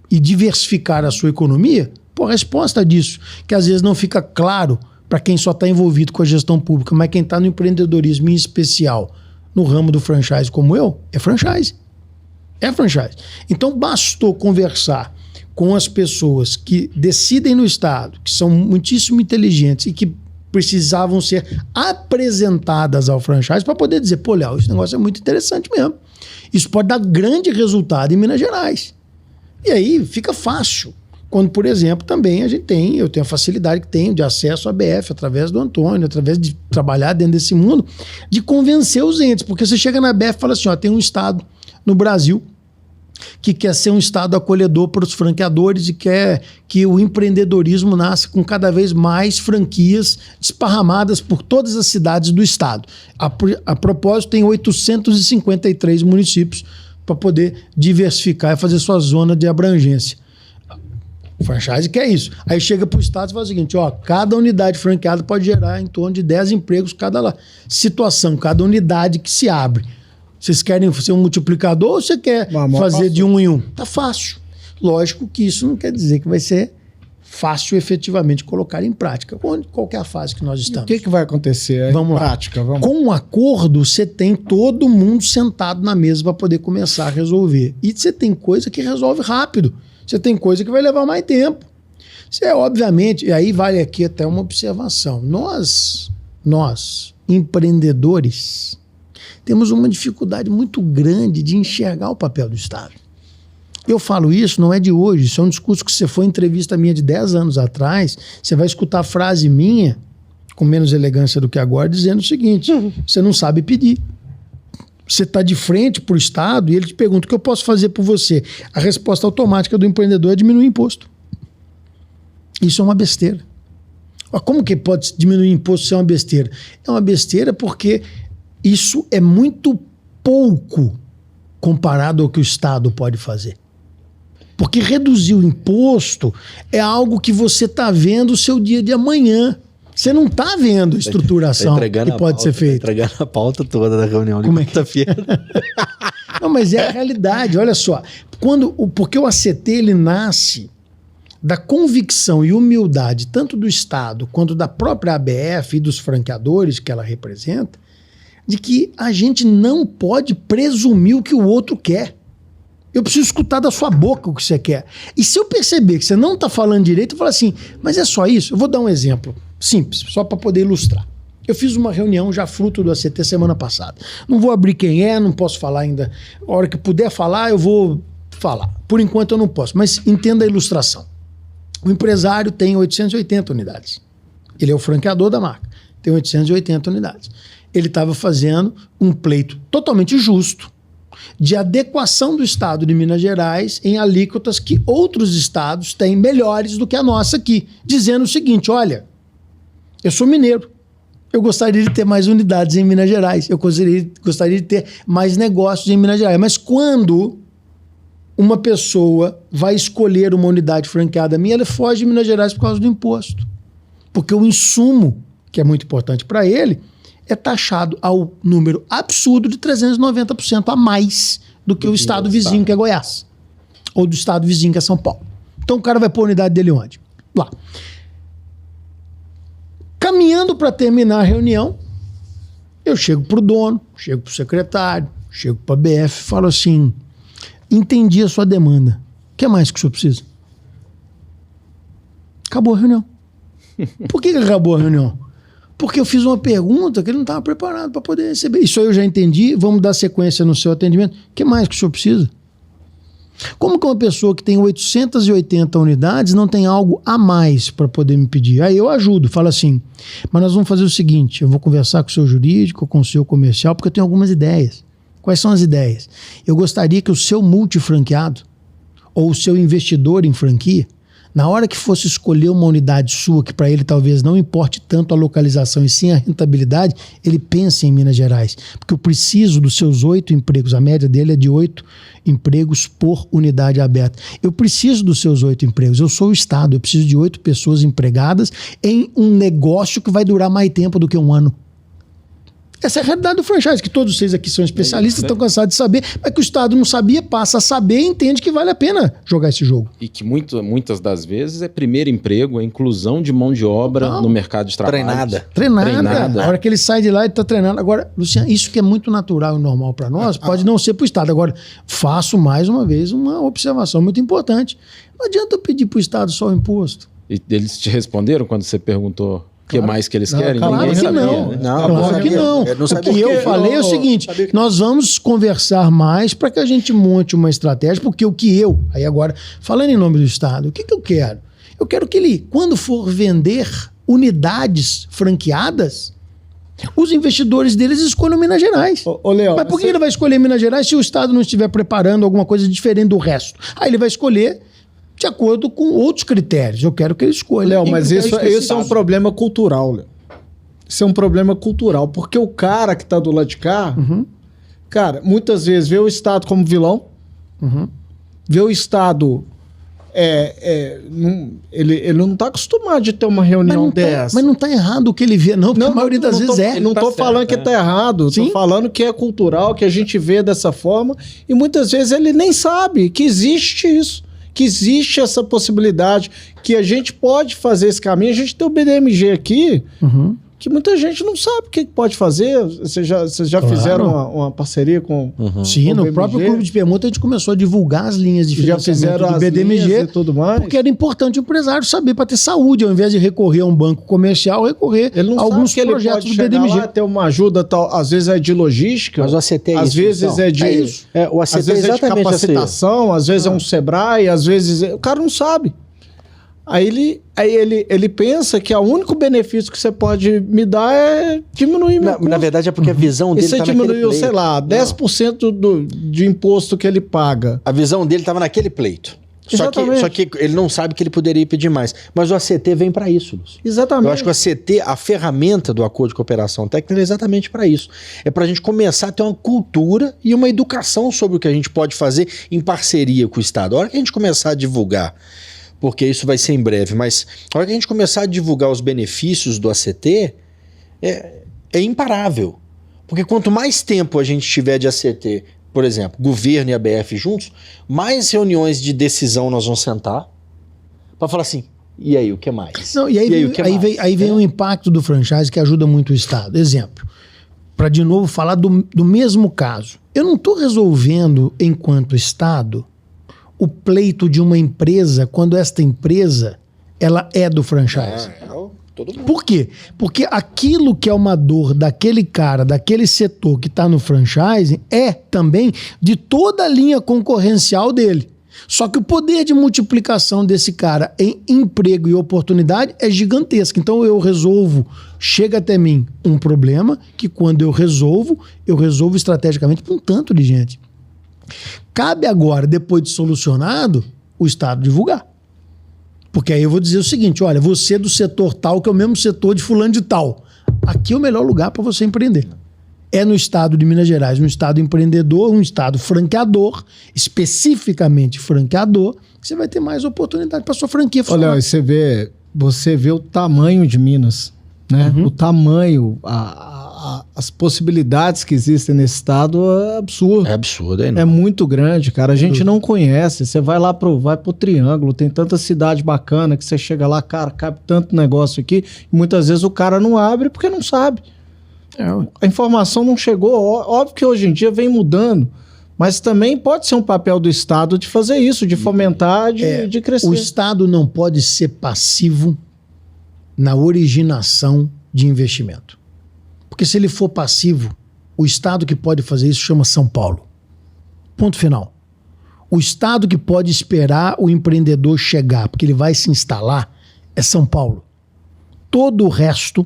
e diversificar a sua economia, a resposta disso, que às vezes não fica claro para quem só está envolvido com a gestão pública, mas quem está no empreendedorismo em especial, no ramo do franchise como eu, é franchise. É franchise. Então bastou conversar com as pessoas que decidem no Estado, que são muitíssimo inteligentes e que precisavam ser apresentadas ao franchise para poder dizer, pô, Léo, esse negócio é muito interessante mesmo. Isso pode dar grande resultado em Minas Gerais. E aí fica fácil. Quando, por exemplo, também eu tenho a facilidade que tenho de acesso à BF através do Antônio, através de trabalhar dentro desse mundo, de convencer os entes. Porque você chega na BF e fala assim, ó, tem um estado no Brasil que quer ser um estado acolhedor para os franqueadores e quer que o empreendedorismo nasça com cada vez mais franquias esparramadas por todas as cidades do estado. A propósito, tem 853 municípios para poder diversificar e fazer sua zona de abrangência. O franchise quer isso. Aí chega para o estado e fala o seguinte, ó, cada unidade franqueada pode gerar em torno de 10 empregos cada situação, cada unidade que se abre. Vocês querem ser um multiplicador ou você quer fazer de um em um? Tá fácil. Lógico que isso não quer dizer que vai ser fácil efetivamente colocar em prática. Qual que é a fase que nós estamos? O que vai acontecer? Vamos lá. Com um acordo, você tem todo mundo sentado na mesa para poder começar a resolver. E você tem coisa que resolve rápido. Você tem coisa que vai levar mais tempo. Você obviamente, e aí vale aqui até uma observação. Nós, empreendedores, temos uma dificuldade muito grande de enxergar o papel do Estado. Eu falo isso, não é de hoje, isso é um discurso que você foi em entrevista minha de 10 anos atrás, você vai escutar a frase minha, com menos elegância do que agora, dizendo o seguinte, você não sabe pedir. Você está de frente para o Estado e ele te pergunta o que eu posso fazer por você. A resposta automática do empreendedor é diminuir o imposto. Isso é uma besteira. Como que pode diminuir o imposto se é uma besteira? É uma besteira porque isso é muito pouco comparado ao que o Estado pode fazer. Porque reduzir o imposto é algo que você está vendo o seu dia de amanhã. Você não está vendo a estruturação que pode ser feita. Tá entregando a pauta toda da reunião de quinta-feira. Não, mas é a realidade. Olha só. Porque o ACT ele nasce da convicção e humildade tanto do Estado quanto da própria ABF e dos franqueadores que ela representa, de que a gente não pode presumir o que o outro quer. Eu preciso escutar da sua boca o que você quer. E se eu perceber que você não está falando direito, eu falo assim, mas é só isso? Eu vou dar um exemplo simples, só para poder ilustrar. Eu fiz uma reunião já fruto do ACT semana passada. Não vou abrir quem é, não posso falar ainda. A hora que puder falar, eu vou falar. Por enquanto eu não posso, mas entenda a ilustração. O empresário tem 880 unidades. Ele é o franqueador da marca. Tem 880 unidades. Ele estava fazendo um pleito totalmente justo de adequação do estado de Minas Gerais em alíquotas que outros estados têm melhores do que a nossa aqui. Dizendo o seguinte, olha, eu sou mineiro. Eu gostaria de ter mais unidades em Minas Gerais. Eu gostaria de ter mais negócios em Minas Gerais. Mas quando uma pessoa vai escolher uma unidade franqueada minha, ela foge de Minas Gerais por causa do imposto. Porque o insumo, que é muito importante para ele, é taxado ao número absurdo de 390% a mais do que o estado vizinho, que é Goiás. Ou do estado vizinho, que é São Paulo. Então o cara vai pôr a unidade dele onde? Lá. Caminhando para terminar a reunião, eu chego pro dono, chego pro secretário, chego para a BF e falo assim: entendi a sua demanda. O que mais que o senhor precisa? Acabou a reunião. Por que acabou a reunião? Porque eu fiz uma pergunta que ele não estava preparado para poder receber. Isso aí eu já entendi, vamos dar sequência no seu atendimento. O que mais que o senhor precisa? Como que uma pessoa que tem 880 unidades não tem algo a mais para poder me pedir? Aí eu ajudo, falo assim, mas nós vamos fazer o seguinte, eu vou conversar com o seu jurídico, com o seu comercial, porque eu tenho algumas ideias. Quais são as ideias? Eu gostaria que o seu multifranqueado ou o seu investidor em franquia, na hora que fosse escolher uma unidade sua, que para ele talvez não importe tanto a localização e sim a rentabilidade, ele pense em Minas Gerais. Porque eu preciso dos seus 8 empregos, a média dele é de 8 empregos por unidade aberta. Eu preciso dos seus 8 empregos, eu sou o Estado, eu preciso de 8 pessoas empregadas em um negócio que vai durar mais tempo do que um ano. Essa é a realidade do franchise, que todos vocês aqui são especialistas, estão cansados de saber, mas que o Estado não sabia, passa a saber e entende que vale a pena jogar esse jogo. E que muitas das vezes é primeiro emprego, é inclusão de mão de obra no mercado de trabalho. Treinada. A hora que ele sai de lá, ele está treinando. Agora, Luciano, isso que é muito natural e normal para nós, pode não ser para o Estado. Agora, faço mais uma vez uma observação muito importante. Não adianta eu pedir para o Estado só o imposto. E eles te responderam quando você perguntou o que mais que eles querem? Claro Ninguém que sabia, não. né? Claro que não. O que eu falei é o seguinte, nós vamos conversar mais para que a gente monte uma estratégia, porque o que eu, aí agora, falando em nome do Estado, o que eu quero? Eu quero que ele, quando for vender unidades franqueadas, os investidores deles escolham Minas Gerais. Ô, Léo, mas por que ele vai escolher Minas Gerais se o Estado não estiver preparando alguma coisa diferente do resto? Aí ele vai escolher de acordo com outros critérios. Eu quero que ele escolha. Léo, mas isso é um problema cultural, Léo. Isso é um problema cultural, porque o cara que tá do lado de cá, cara, muitas vezes vê o Estado como vilão, vê o Estado... ele não tá acostumado de ter uma reunião dessa. Mas não tá errado o que ele vê, não, porque a maioria das vezes é. Não tô falando que tá errado, tô falando que é cultural, que a gente vê dessa forma, e muitas vezes ele nem sabe que existe isso, que existe essa possibilidade, que a gente pode fazer esse caminho. A gente tem o BDMG aqui, que muita gente não sabe o que pode fazer. Vocês já fizeram uma parceria com Sim, com no o BMG? próprio Clube de Permuta a gente começou a divulgar as linhas de Já financiamento fizeram do as BDMG, linhas e tudo mais. porque era importante o empresário saber para ter saúde, ao invés de recorrer a um banco comercial, recorrer Ele não a alguns sabe que ele projetos pode do chegar BDMG. lá, ter uma ajuda, tal, às vezes é de logística, Mas o ACT é às isso, vezes então. é de... É isso. O ACT às vezes é de capacitação, às vezes é um Sebrae, às vezes... O cara não sabe. Aí ele pensa que o único benefício que você pode me dar é diminuir meu custo. Na verdade é porque a visão E dele você tá naquele diminuiu, pleito. sei lá, 10% de imposto que ele paga. A visão dele estava naquele pleito. Só que ele não sabe que ele poderia pedir mais. Mas o ACT vem para isso, Lúcio. Exatamente. Eu acho que o ACT, a ferramenta do Acordo de Cooperação Técnica, é exatamente para isso. É para a gente começar a ter uma cultura e uma educação sobre o que a gente pode fazer em parceria com o Estado. A hora que a gente começar a divulgar, porque isso vai ser em breve, mas a hora que a gente começar a divulgar os benefícios do ACT, é imparável. Porque quanto mais tempo a gente tiver de ACT, por exemplo, governo e ABF juntos, mais reuniões de decisão nós vamos sentar para falar assim, e aí, o que mais? Não, aí vem o impacto do franchise que ajuda muito o Estado. Exemplo, para de novo falar do mesmo caso. Eu não estou resolvendo, enquanto Estado, o pleito de uma empresa quando esta empresa ela é do franchise. Todo mundo. Por quê? Porque aquilo que é uma dor daquele cara, daquele setor que está no franchise, é também de toda a linha concorrencial dele. Só que o poder de multiplicação desse cara em emprego e oportunidade é gigantesco. Então eu resolvo, chega até mim um problema que quando eu resolvo estrategicamente para um tanto de gente. Cabe agora, depois de solucionado, o Estado divulgar. Porque aí eu vou dizer o seguinte, olha, você é do setor tal, que é o mesmo setor de fulano de tal. Aqui é o melhor lugar para você empreender. É no estado de Minas Gerais, um estado empreendedor, um estado franqueador, especificamente franqueador, você vai ter mais oportunidade para sua franquia funcionar. Olha, você vê o tamanho de Minas, né? O tamanho, as possibilidades que existem nesse estado é absurdo. É absurdo, hein? É muito grande, cara. A gente não conhece. Você vai lá vai pro Triângulo, tem tanta cidade bacana que você chega lá, cara, cabe tanto negócio aqui. E muitas vezes o cara não abre porque não sabe. A informação não chegou. Óbvio que hoje em dia vem mudando, mas também pode ser um papel do Estado de fazer isso, de fomentar, de crescer. O Estado não pode ser passivo na originação de investimento. Porque se ele for passivo, o Estado que pode fazer isso chama São Paulo. Ponto final. O Estado que pode esperar o empreendedor chegar, porque ele vai se instalar, é São Paulo. Todo o resto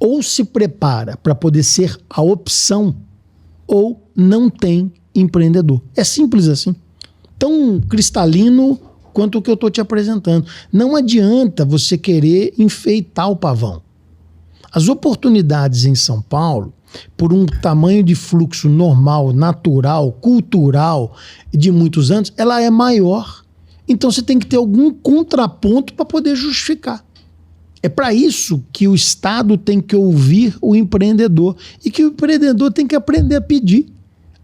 ou se prepara para poder ser a opção ou não tem empreendedor. É simples assim. Tão cristalino quanto o que eu estou te apresentando. Não adianta você querer enfeitar o pavão. As oportunidades em São Paulo, por um tamanho de fluxo normal, natural, cultural de muitos anos, ela é maior. Então você tem que ter algum contraponto para poder justificar. É para isso que o Estado tem que ouvir o empreendedor e que o empreendedor tem que aprender a pedir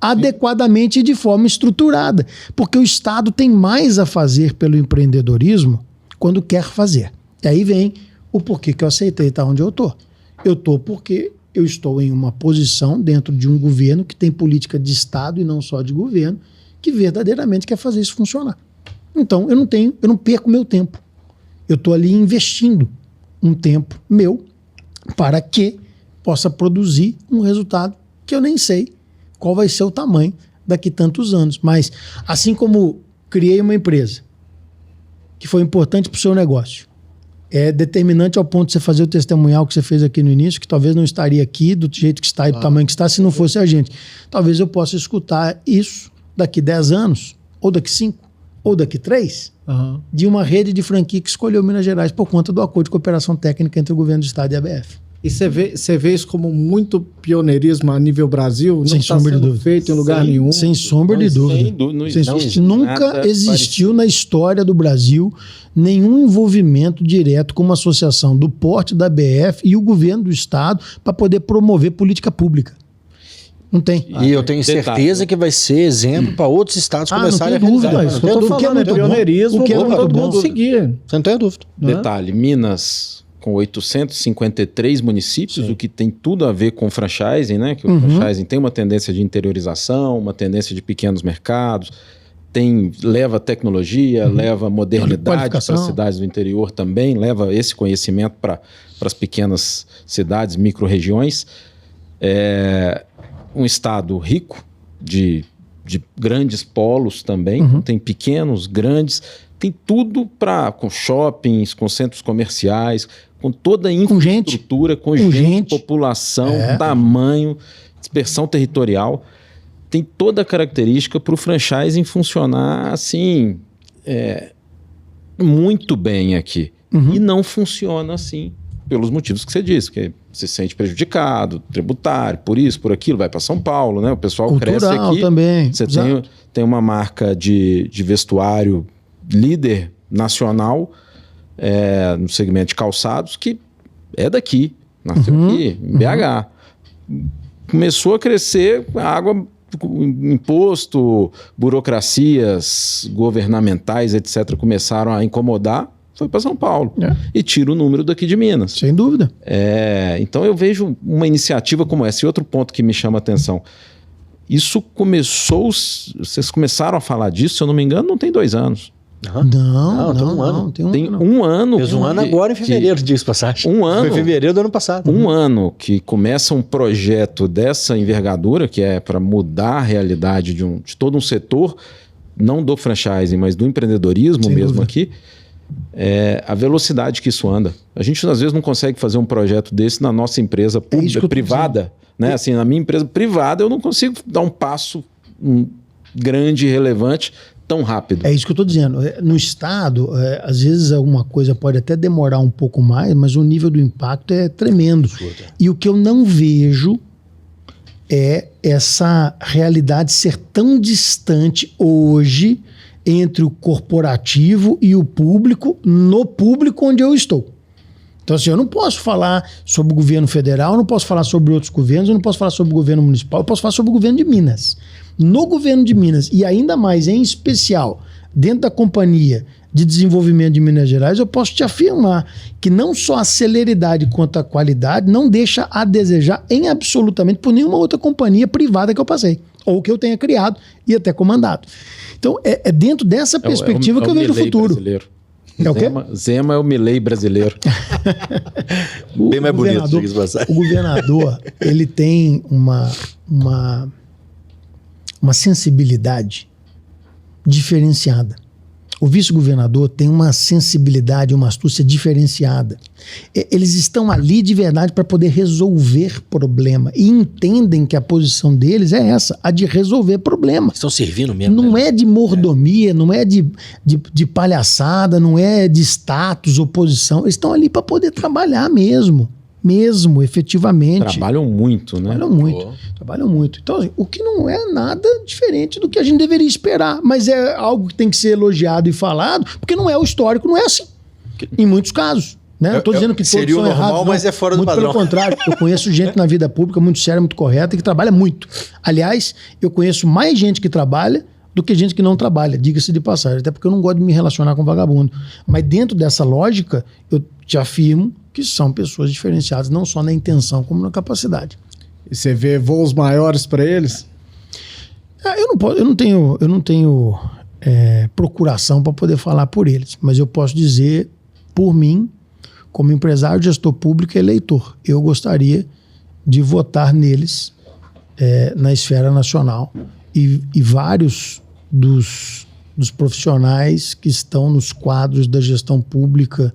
adequadamente e de forma estruturada. Porque o Estado tem mais a fazer pelo empreendedorismo quando quer fazer. E aí vem o porquê que eu aceitei estar onde eu estou. Eu estou porque eu estou em uma posição dentro de um governo que tem política de Estado e não só de governo, que verdadeiramente quer fazer isso funcionar. Então, eu não perco meu tempo. Eu estou ali investindo um tempo meu para que possa produzir um resultado que eu nem sei qual vai ser o tamanho daqui tantos anos. Mas, assim como criei uma empresa que foi importante para o seu negócio, é determinante ao ponto de você fazer o testemunhal que você fez aqui no início, que talvez não estaria aqui do jeito que está e do tamanho que está se não fosse a gente. Talvez eu possa escutar isso daqui 10 anos, ou daqui 5, ou daqui 3, de uma rede de franquia que escolheu Minas Gerais por conta do acordo de cooperação técnica entre o governo do Estado e a ABF. E você vê isso como muito pioneirismo a nível Brasil? Sem sombra de dúvida. Feito em lugar nenhum. Sem sombra de dúvida. Nunca existiu na história do Brasil nenhum envolvimento direto com uma associação do porte da ABF e o governo do Estado para poder promover política pública. Não tem. E eu tenho certeza que vai ser exemplo para outros estados começarem a realizar. Não tem dúvida. Isso que eu tô falando, é pioneirismo, que é todo mundo seguir. Você não tem dúvida. Detalhe, Minas com 853 municípios, o que tem tudo a ver com franchising, né? Que o franchising tem uma tendência de interiorização, uma tendência de pequenos mercados, leva tecnologia, leva modernidade para as cidades do interior também, leva esse conhecimento para as pequenas cidades, micro-regiões. É um estado rico de grandes polos também, tem pequenos, grandes, tem tudo com shoppings, com centros comerciais, com toda a infraestrutura, com gente, população, tamanho, dispersão territorial. Tem toda a característica para o franchising funcionar assim, muito bem aqui. E não funciona assim, pelos motivos que você disse, que se sente prejudicado, tributário, por isso, por aquilo, vai para São Paulo, né? O pessoal cultural cresce aqui. Também. Você tem uma marca de vestuário líder nacional no segmento de calçados que é daqui, nasceu aqui, em BH. Começou a crescer, água, imposto, burocracias governamentais, etc., começaram a incomodar, foi para São Paulo. E tira o número daqui de Minas. Sem dúvida. Então eu vejo uma iniciativa como essa. E outro ponto que me chama a atenção. Isso começou, vocês começaram a falar disso, se eu não me engano, não tem 2 anos. Não, tem um ano. Tem um ano. Fez um ano agora em fevereiro, diz passagem. Um ano. Foi em fevereiro do ano passado. Um ano que começa um projeto dessa envergadura, que é para mudar a realidade de todo um setor, não do franchising, mas do empreendedorismo Sem mesmo dúvida. aqui, a velocidade que isso anda. A gente às vezes não consegue fazer um projeto desse na nossa empresa pública, privada, né? Assim, na minha empresa privada eu não consigo dar um passo grande e relevante tão rápido. É isso que eu estou dizendo. No Estado, às vezes alguma coisa pode até demorar um pouco mais, mas o nível do impacto é tremendo. E o que eu não vejo é essa realidade ser tão distante hoje entre o corporativo e o público, no público onde eu estou. Então, assim, eu não posso falar sobre o governo federal, eu não posso falar sobre outros governos, eu não posso falar sobre o governo municipal, eu posso falar sobre o governo de Minas. No governo de Minas, e ainda mais, em especial, dentro da Companhia de Desenvolvimento de Minas Gerais, eu posso te afirmar que não só a celeridade quanto a qualidade não deixa a desejar em absolutamente por nenhuma outra companhia privada que eu passei, ou que eu tenha criado e até comandado. Então, é dentro dessa perspectiva que eu vejo o futuro. Brasileiro. É o quê? Zema é o Milei brasileiro. Bem mais bonito, diga-se de passagem. O governador, ele tem uma sensibilidade diferenciada. O vice-governador tem uma sensibilidade, uma astúcia diferenciada. Eles estão ali de verdade para poder resolver problema e entendem que a posição deles é essa, a de resolver problema. Estão servindo mesmo. Não né? é de mordomia, não é de palhaçada, não é de status, oposição. Eles estão ali para poder trabalhar mesmo, efetivamente. Trabalham muito, né? Trabalham muito. Então, assim, o que não é nada diferente do que a gente deveria esperar, mas é algo que tem que ser elogiado e falado, porque não é o histórico, não é assim. Em muitos casos. Né? Não estou dizendo que todos seria são o normal, errados, mas é fora do muito padrão. Pelo contrário, eu conheço gente na vida pública muito séria, muito correta, que trabalha muito. Aliás, eu conheço mais gente que trabalha do que gente que não trabalha, diga-se de passagem, até porque eu não gosto de me relacionar com vagabundo. Mas dentro dessa lógica, eu te afirmo que são pessoas diferenciadas, não só na intenção, como na capacidade. E você vê voos maiores para eles? Eu não tenho procuração para poder falar por eles, mas eu posso dizer por mim, como empresário, gestor público e eleitor. Eu gostaria de votar neles na esfera nacional e vários dos profissionais que estão nos quadros da gestão pública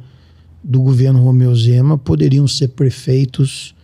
do governo Romeu Zema poderiam ser prefeitos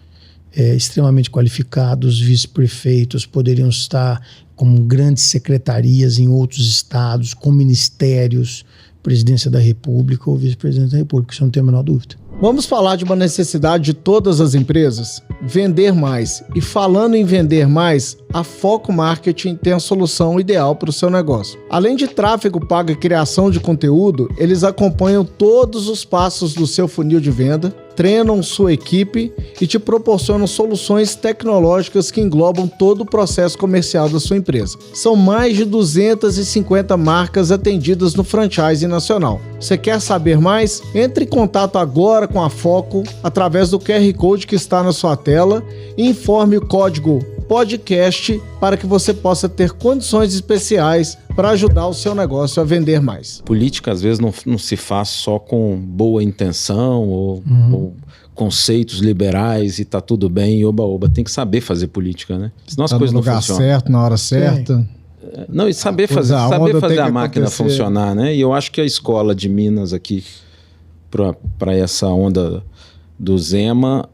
extremamente qualificados, vice-prefeitos, poderiam estar com grandes secretarias em outros estados, com ministérios, presidência da República ou vice-presidente da República, isso não tem a menor dúvida. Vamos falar de uma necessidade de todas as empresas? Vender mais. E falando em vender mais, a Foco Marketing tem a solução ideal para o seu negócio. Além de tráfego pago e criação de conteúdo, eles acompanham todos os passos do seu funil de venda, treinam sua equipe e te proporcionam soluções tecnológicas que englobam todo o processo comercial da sua empresa. São mais de 250 marcas atendidas no franchise nacional. Você quer saber mais? Entre em contato agora com a Foco através do QR Code que está na sua tela e informe o código podcast para que você possa ter condições especiais para ajudar o seu negócio a vender mais. Política, às vezes, não se faz só com boa intenção ou conceitos liberais e tá tudo bem, oba-oba. Tem que saber fazer política, né? Senão as coisas no não lugar funcionam. certo, na hora certa. Não, e saber fazer a máquina funcionar, né? E eu acho que a escola de Minas aqui, para essa onda do Zema,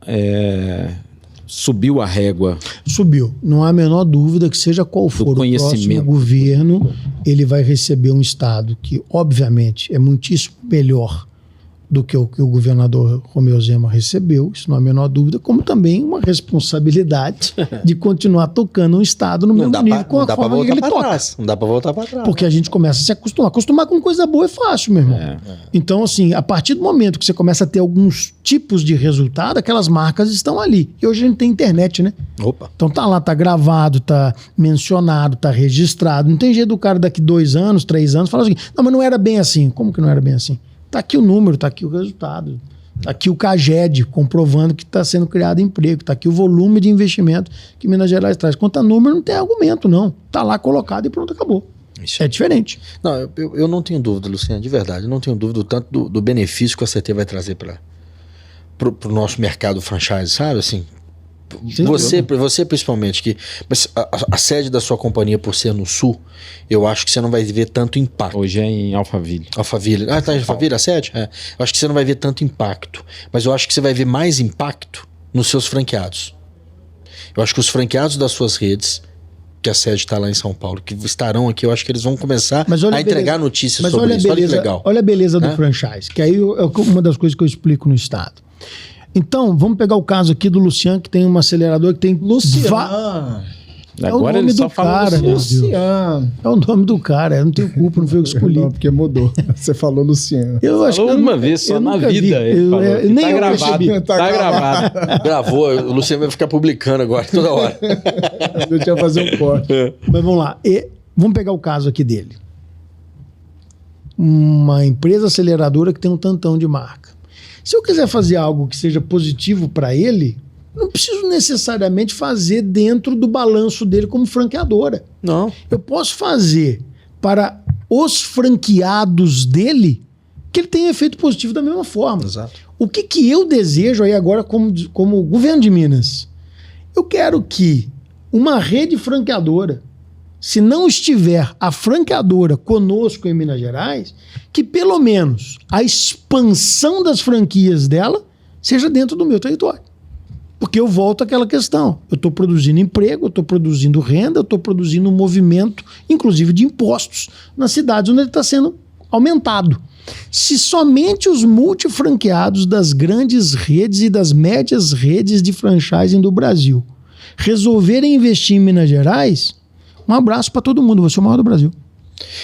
subiu a régua. Subiu. Não há a menor dúvida que seja qual for o próximo governo, ele vai receber um Estado que, obviamente, é muitíssimo melhor do que o governador Romeu Zema recebeu, isso não há a menor dúvida, como também uma responsabilidade de continuar tocando um Estado no mesmo nível com a forma que ele toca. Não dá pra voltar pra trás. Porque a gente começa a se acostumar. Acostumar com coisa boa é fácil, meu irmão. Então, assim, a partir do momento que você começa a ter alguns tipos de resultado, aquelas marcas estão ali. E hoje a gente tem internet, né? Opa. Então tá lá, tá gravado, tá mencionado, tá registrado. Não tem jeito do cara daqui 2 anos, 3 anos, falar assim, não, mas não era bem assim. Como que não era bem assim? Tá aqui o número, tá aqui o resultado, tá aqui o CAGED comprovando que está sendo criado emprego, tá aqui o volume de investimento que Minas Gerais traz. Quanto a número, não tem argumento, não. Tá lá colocado e pronto, acabou. Isso. É diferente. Não, eu não tenho dúvida, Luciano, de verdade. Eu não tenho dúvida tanto do benefício que a CT vai trazer para o nosso mercado franchise, sabe? Assim, você principalmente, que a sede da sua companhia, por ser no sul, eu acho que você não vai ver tanto impacto. Hoje é em Alphaville. Alphaville. Ah, tá em Alphaville a sede? Eu acho que você não vai ver tanto impacto, mas eu acho que você vai ver mais impacto nos seus franqueados. Eu acho que os franqueados das suas redes, que a sede está lá em São Paulo, que estarão aqui, eu acho que eles vão começar a entregar notícias sobre isso. Olha que legal. Olha a beleza do franchise, que aí é uma das coisas que eu explico no Estado. Então, vamos pegar o caso aqui do Luciano, que tem uma aceleradora que tem... Luciano. É o Agora nome ele do só fala cara, Luciano. meu Deus. Luciano. É o nome do cara, eu não tenho culpa, não foi eu que escolhi. Não, porque mudou. Você falou Luciano. Eu acho Falou que eu uma nunca- vez só eu na nunca vi. vida. Ele falou. E nem tá eu gravado. percebi. Tá gravado. Gravou, o Luciano vai ficar publicando agora, toda hora. Eu tinha que fazer um corte. Mas vamos lá. Vamos pegar o caso aqui dele. Uma empresa aceleradora que tem um tantão de marca. Se eu quiser fazer algo que seja positivo para ele, não preciso necessariamente fazer dentro do balanço dele como franqueadora. Não. Eu posso fazer para os franqueados dele que ele tenha efeito positivo da mesma forma. Exato. O que eu desejo aí agora como governo de Minas? Eu quero que uma rede franqueadora, se não estiver a franqueadora conosco em Minas Gerais, que pelo menos a expansão das franquias dela seja dentro do meu território. Porque eu volto àquela questão. Eu estou produzindo emprego, eu estou produzindo renda, eu estou produzindo um movimento, inclusive de impostos, nas cidades onde ele está sendo aumentado. Se somente os multifranqueados das grandes redes e das médias redes de franchising do Brasil resolverem investir em Minas Gerais, um abraço para todo mundo, você é o maior do Brasil.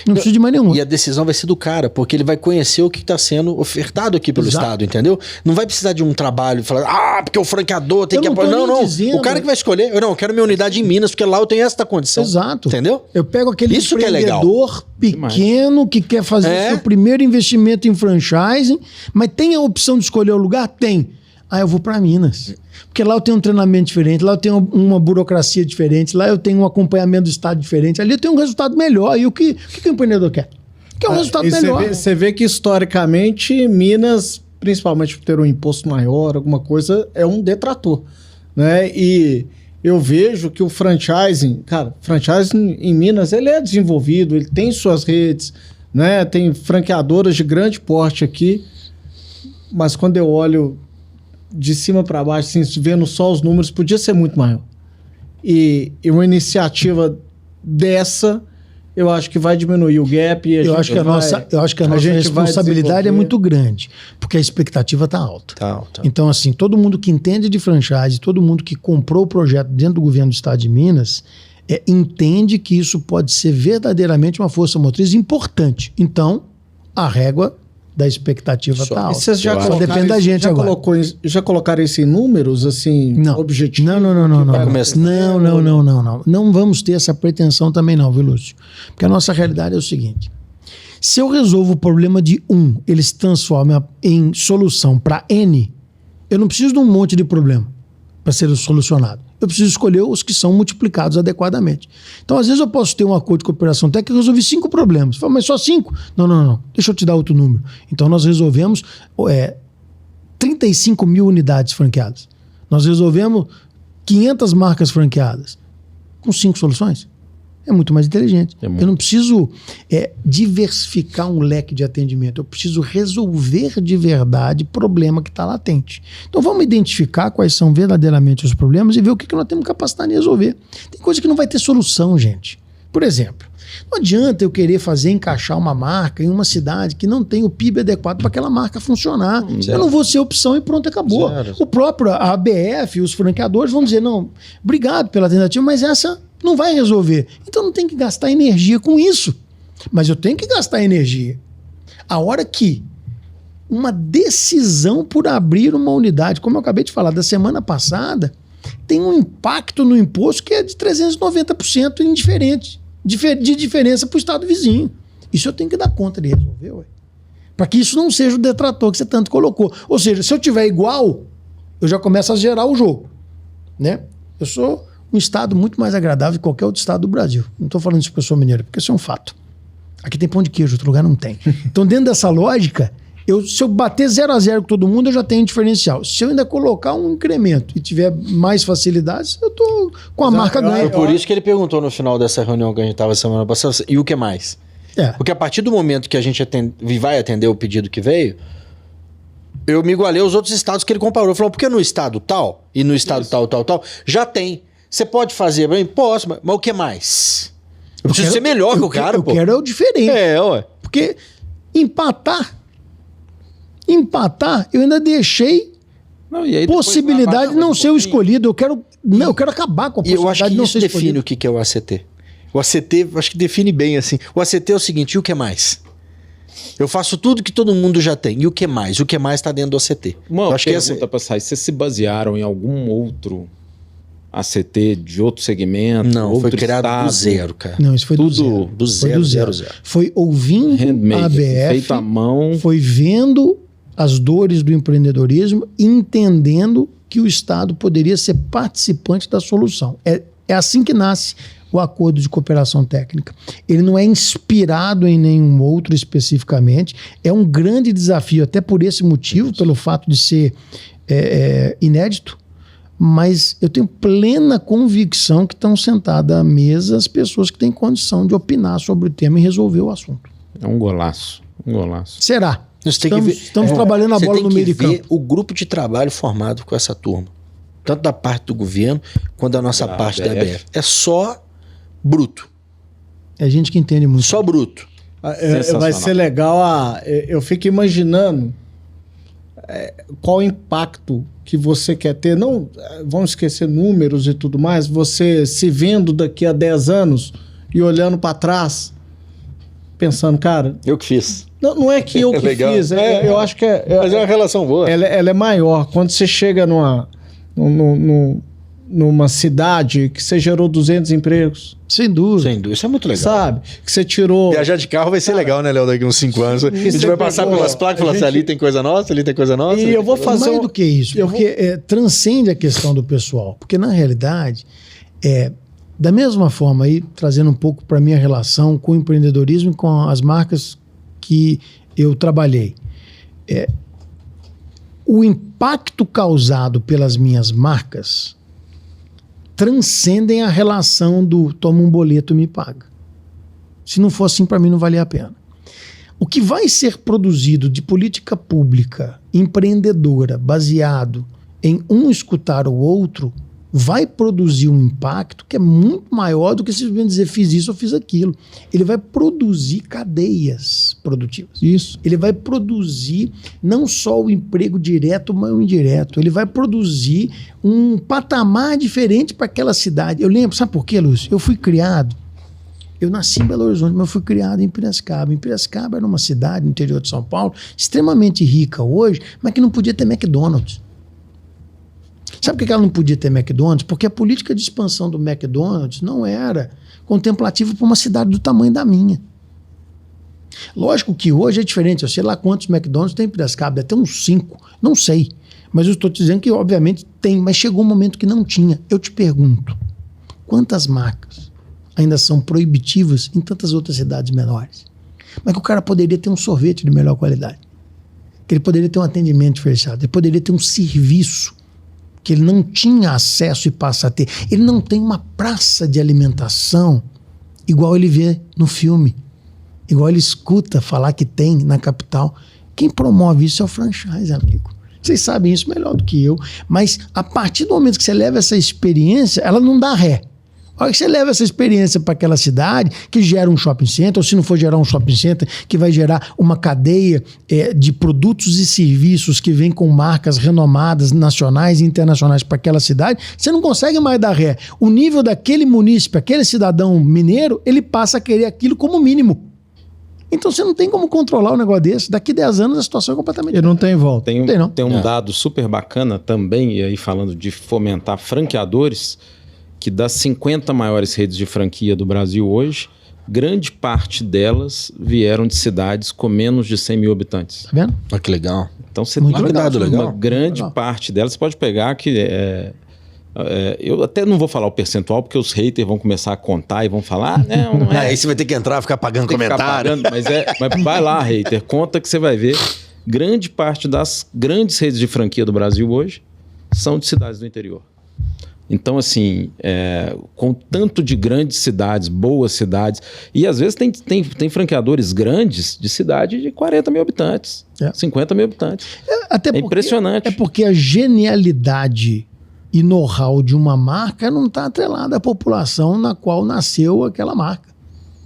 Não preciso de mais nenhum. E a decisão vai ser do cara, porque ele vai conhecer o que está sendo ofertado aqui pelo Exato. Estado, entendeu? Não vai precisar de um trabalho e falar, porque o franqueador tem Eu que não tô apoiar. Não, nem não. dizendo. O cara que vai escolher, eu quero minha unidade em Minas, porque lá eu tenho esta condição. Exato. Entendeu? Eu pego aquele Isso que é legal. empreendedor pequeno que quer fazer É. seu primeiro investimento em franchising, mas tem a opção de escolher o lugar? Tem. Eu vou para Minas. Porque lá eu tenho um treinamento diferente, lá eu tenho uma burocracia diferente, lá eu tenho um acompanhamento do Estado diferente, ali eu tenho um resultado melhor. E o que o empreendedor quer? Quer um resultado E melhor. Você vê que historicamente Minas, principalmente por ter um imposto maior, alguma coisa, é um detrator, né? E eu vejo que o franchising, cara, franchising em Minas, ele é desenvolvido, ele tem suas redes, né? Tem franqueadoras de grande porte aqui, mas quando eu olho de cima para baixo, assim, vendo só os números, podia ser muito maior. E uma iniciativa dessa, eu acho que vai diminuir o gap. E Eu acho que a nossa responsabilidade é muito grande, porque a expectativa está alta. Tá. Então, assim, todo mundo que entende de franchise, todo mundo que comprou o projeto dentro do governo do Estado de Minas, entende que isso pode ser verdadeiramente uma força motriz importante. Então, a régua da expectativa está alta. Vocês já Só depende da gente agora. Já colocaram isso em números, assim, Não. objetivo? Vai começar. Não. Não vamos ter essa pretensão também não, viu, Lúcio? Porque a nossa realidade é o seguinte. Se eu resolvo o problema de ele se transforma em solução para N, eu não preciso de um monte de problema para ser solucionado. Eu preciso escolher os que são multiplicados adequadamente. Então, às vezes, eu posso ter um acordo de cooperação técnica e resolver 5 problemas. Fala, mas só 5? Não. Deixa eu te dar outro número. Então, nós resolvemos 35 mil unidades franqueadas. Nós resolvemos 500 marcas franqueadas. Com 5 soluções. É muito mais inteligente. Eu não preciso diversificar um leque de atendimento. Eu preciso resolver de verdade o problema que está latente. Então vamos identificar quais são verdadeiramente os problemas e ver o que nós temos capacidade de resolver. Tem coisa que não vai ter solução, gente. Por exemplo, não adianta eu querer encaixar uma marca em uma cidade que não tem o PIB adequado para aquela marca funcionar. Eu não vou ser opção e pronto, acabou. O próprio a ABF, os franqueadores vão dizer, não, obrigado pela tentativa, mas essa não vai resolver. Então não tem que gastar energia com isso. Mas eu tenho que gastar energia. A hora que uma decisão por abrir uma unidade, como eu acabei de falar da semana passada, tem um impacto no imposto que é de 390% indiferente, de diferença para o estado vizinho. Isso eu tenho que dar conta de resolver, para que isso não seja o detrator que você tanto colocou. Ou seja, se eu tiver igual, eu já começo a gerar o jogo, né? Eu sou um estado muito mais agradável que qualquer outro estado do Brasil. Não estou falando isso porque eu sou mineiro, porque isso é um fato. Aqui tem pão de queijo, outro lugar não tem. Então, dentro dessa lógica, se eu bater 0-0 com todo mundo, eu já tenho um diferencial. Se eu ainda colocar um incremento e tiver mais facilidades, eu tô com a marca ganha. Foi por isso que ele perguntou no final dessa reunião que a gente estava semana passada, e o que mais? Porque a partir do momento que a gente vai atender o pedido que veio, eu me igualei aos outros estados que ele comparou. Falou, porque no estado tal, e no estado tal, já tem. Você pode fazer bem? Posso, mas o que mais? Eu preciso ser melhor que o cara, pô. Eu quero o diferente. Porque empatar, eu ainda deixei Não, e aí depois possibilidade de não ser o pouquinho. escolhido. Eu quero acabar com a E eu acho possibilidade que de não isso ser define escolhido. o que é o ACT. O ACT, eu acho que define bem assim. O ACT é o seguinte, e o que mais? Eu faço tudo que todo mundo já tem. E o que mais? O que mais está dentro do ACT? Uma Eu acho que pergunta pra sair, vocês se basearam em algum outro ACT de outro segmento? Não, foi outro criado estado? do zero, cara. Não, isso foi do Tudo zero. Do Foi zero, do zero, zero. zero. Foi ouvindo Handmade, a ABF, feito à mão. foi vendo as dores do empreendedorismo, entendendo que o Estado poderia ser participante da solução. É assim que nasce o acordo de cooperação técnica. Ele não é inspirado em nenhum outro especificamente, é um grande desafio, até por esse motivo, pelo fato de ser inédito, mas eu tenho plena convicção que estão sentadas à mesa as pessoas que têm condição de opinar sobre o tema e resolver o assunto. É um golaço, um golaço. Será? Você tem que ver- Estamos trabalhando a Você bola tem no que meio de ver campo. o grupo de trabalho formado com essa turma. Tanto da parte do governo, quanto da nossa Da parte da ABF. ABF. É só bruto. É gente que entende muito. Só bruto. Vai Sensacional. ser legal. Eu fico imaginando qual o impacto que você quer ter. Não, vamos esquecer números e tudo mais. Você se vendo daqui a 10 anos e olhando para trás, pensando, cara, Eu que fiz. não é que eu que Legal. fiz. Eu acho que Mas é uma relação boa. ela é maior. Quando você chega numa cidade que você gerou 200 empregos, Sem dúvida. Sem dúvida. Isso é muito legal. sabe? Que você tirou... Viajar de carro vai ser legal, né, Léo? Daqui uns 5 anos. A gente você vai passar pegou, pelas placas e falar a assim, gente- ali tem coisa nossa, ali tem coisa nossa. E eu vou fazer Mais um- do que isso, eu porque transcende a questão do pessoal. Porque, na realidade, da mesma forma, aí, trazendo um pouco para a minha relação com o empreendedorismo e com as marcas que eu trabalhei. O impacto causado pelas minhas marcas transcendem a relação do toma um boleto e me paga. Se não for assim, para mim não valia a pena. O que vai ser produzido de política pública empreendedora baseado em um escutar o outro vai produzir um impacto que é muito maior do que simplesmente dizer fiz isso ou fiz aquilo. Ele vai produzir cadeias produtivas. Isso. Ele vai produzir não só o emprego direto, mas o indireto. Ele vai produzir um patamar diferente para aquela cidade. Eu lembro, sabe por quê, Lúcio? Eu fui criado, eu nasci em Belo Horizonte, mas eu fui criado em Piracicaba. Em Piracicaba era uma cidade no interior de São Paulo, extremamente rica hoje, mas que não podia ter McDonald's. Sabe por que ela não podia ter McDonald's? Porque a política de expansão do McDonald's não era contemplativa para uma cidade do tamanho da minha. Lógico que hoje é diferente. Eu sei lá quantos McDonald's tem em Piracicaba, deve ter uns 5, não sei. Mas eu estou te dizendo que obviamente tem, mas chegou um momento que não tinha. Eu te pergunto, quantas marcas ainda são proibitivas em tantas outras cidades menores? Mas que o cara poderia ter um sorvete de melhor qualidade, que ele poderia ter um atendimento diferenciado, ele poderia ter um serviço que ele não tinha acesso e passa a ter. Ele não tem uma praça de alimentação igual ele vê no filme, igual ele escuta falar que tem na capital. Quem promove isso é o franchise, amigo. Vocês sabem isso melhor do que eu, mas a partir do momento que você leva essa experiência, ela não dá ré. A hora que você leva essa experiência para aquela cidade, que gera um shopping center, ou se não for gerar um shopping center, que vai gerar uma cadeia de produtos e serviços que vem com marcas renomadas, nacionais e internacionais para aquela cidade, você não consegue mais dar ré. O nível daquele munícipe, aquele cidadão mineiro, ele passa a querer aquilo como mínimo. Então você não tem como controlar um negócio desse. Daqui 10 anos a situação é completamente Ele não tem volta. Tem um dado super bacana também, e aí falando de fomentar franqueadores, que das 50 maiores redes de franquia do Brasil hoje, grande parte delas vieram de cidades com menos de 100 mil habitantes. Tá vendo? Olha que legal. Então você Muito tem legal, uma legal. grande Legal. parte delas. Você pode pegar que... eu até não vou falar o percentual, porque os haters vão começar a contar e vão falar, não é. Aí você vai ter que entrar, ficar pagando Tem que ficar comentário. pagando, mas vai lá, hater, conta que você vai ver. Grande parte das grandes redes de franquia do Brasil hoje são de cidades do interior. Então, assim, com tanto de grandes cidades, boas cidades, e às vezes tem franqueadores grandes de cidade de 40 mil habitantes, 50 mil habitantes. Até porque, impressionante. É porque a genialidade e know-how de uma marca não está atrelada à população na qual nasceu aquela marca.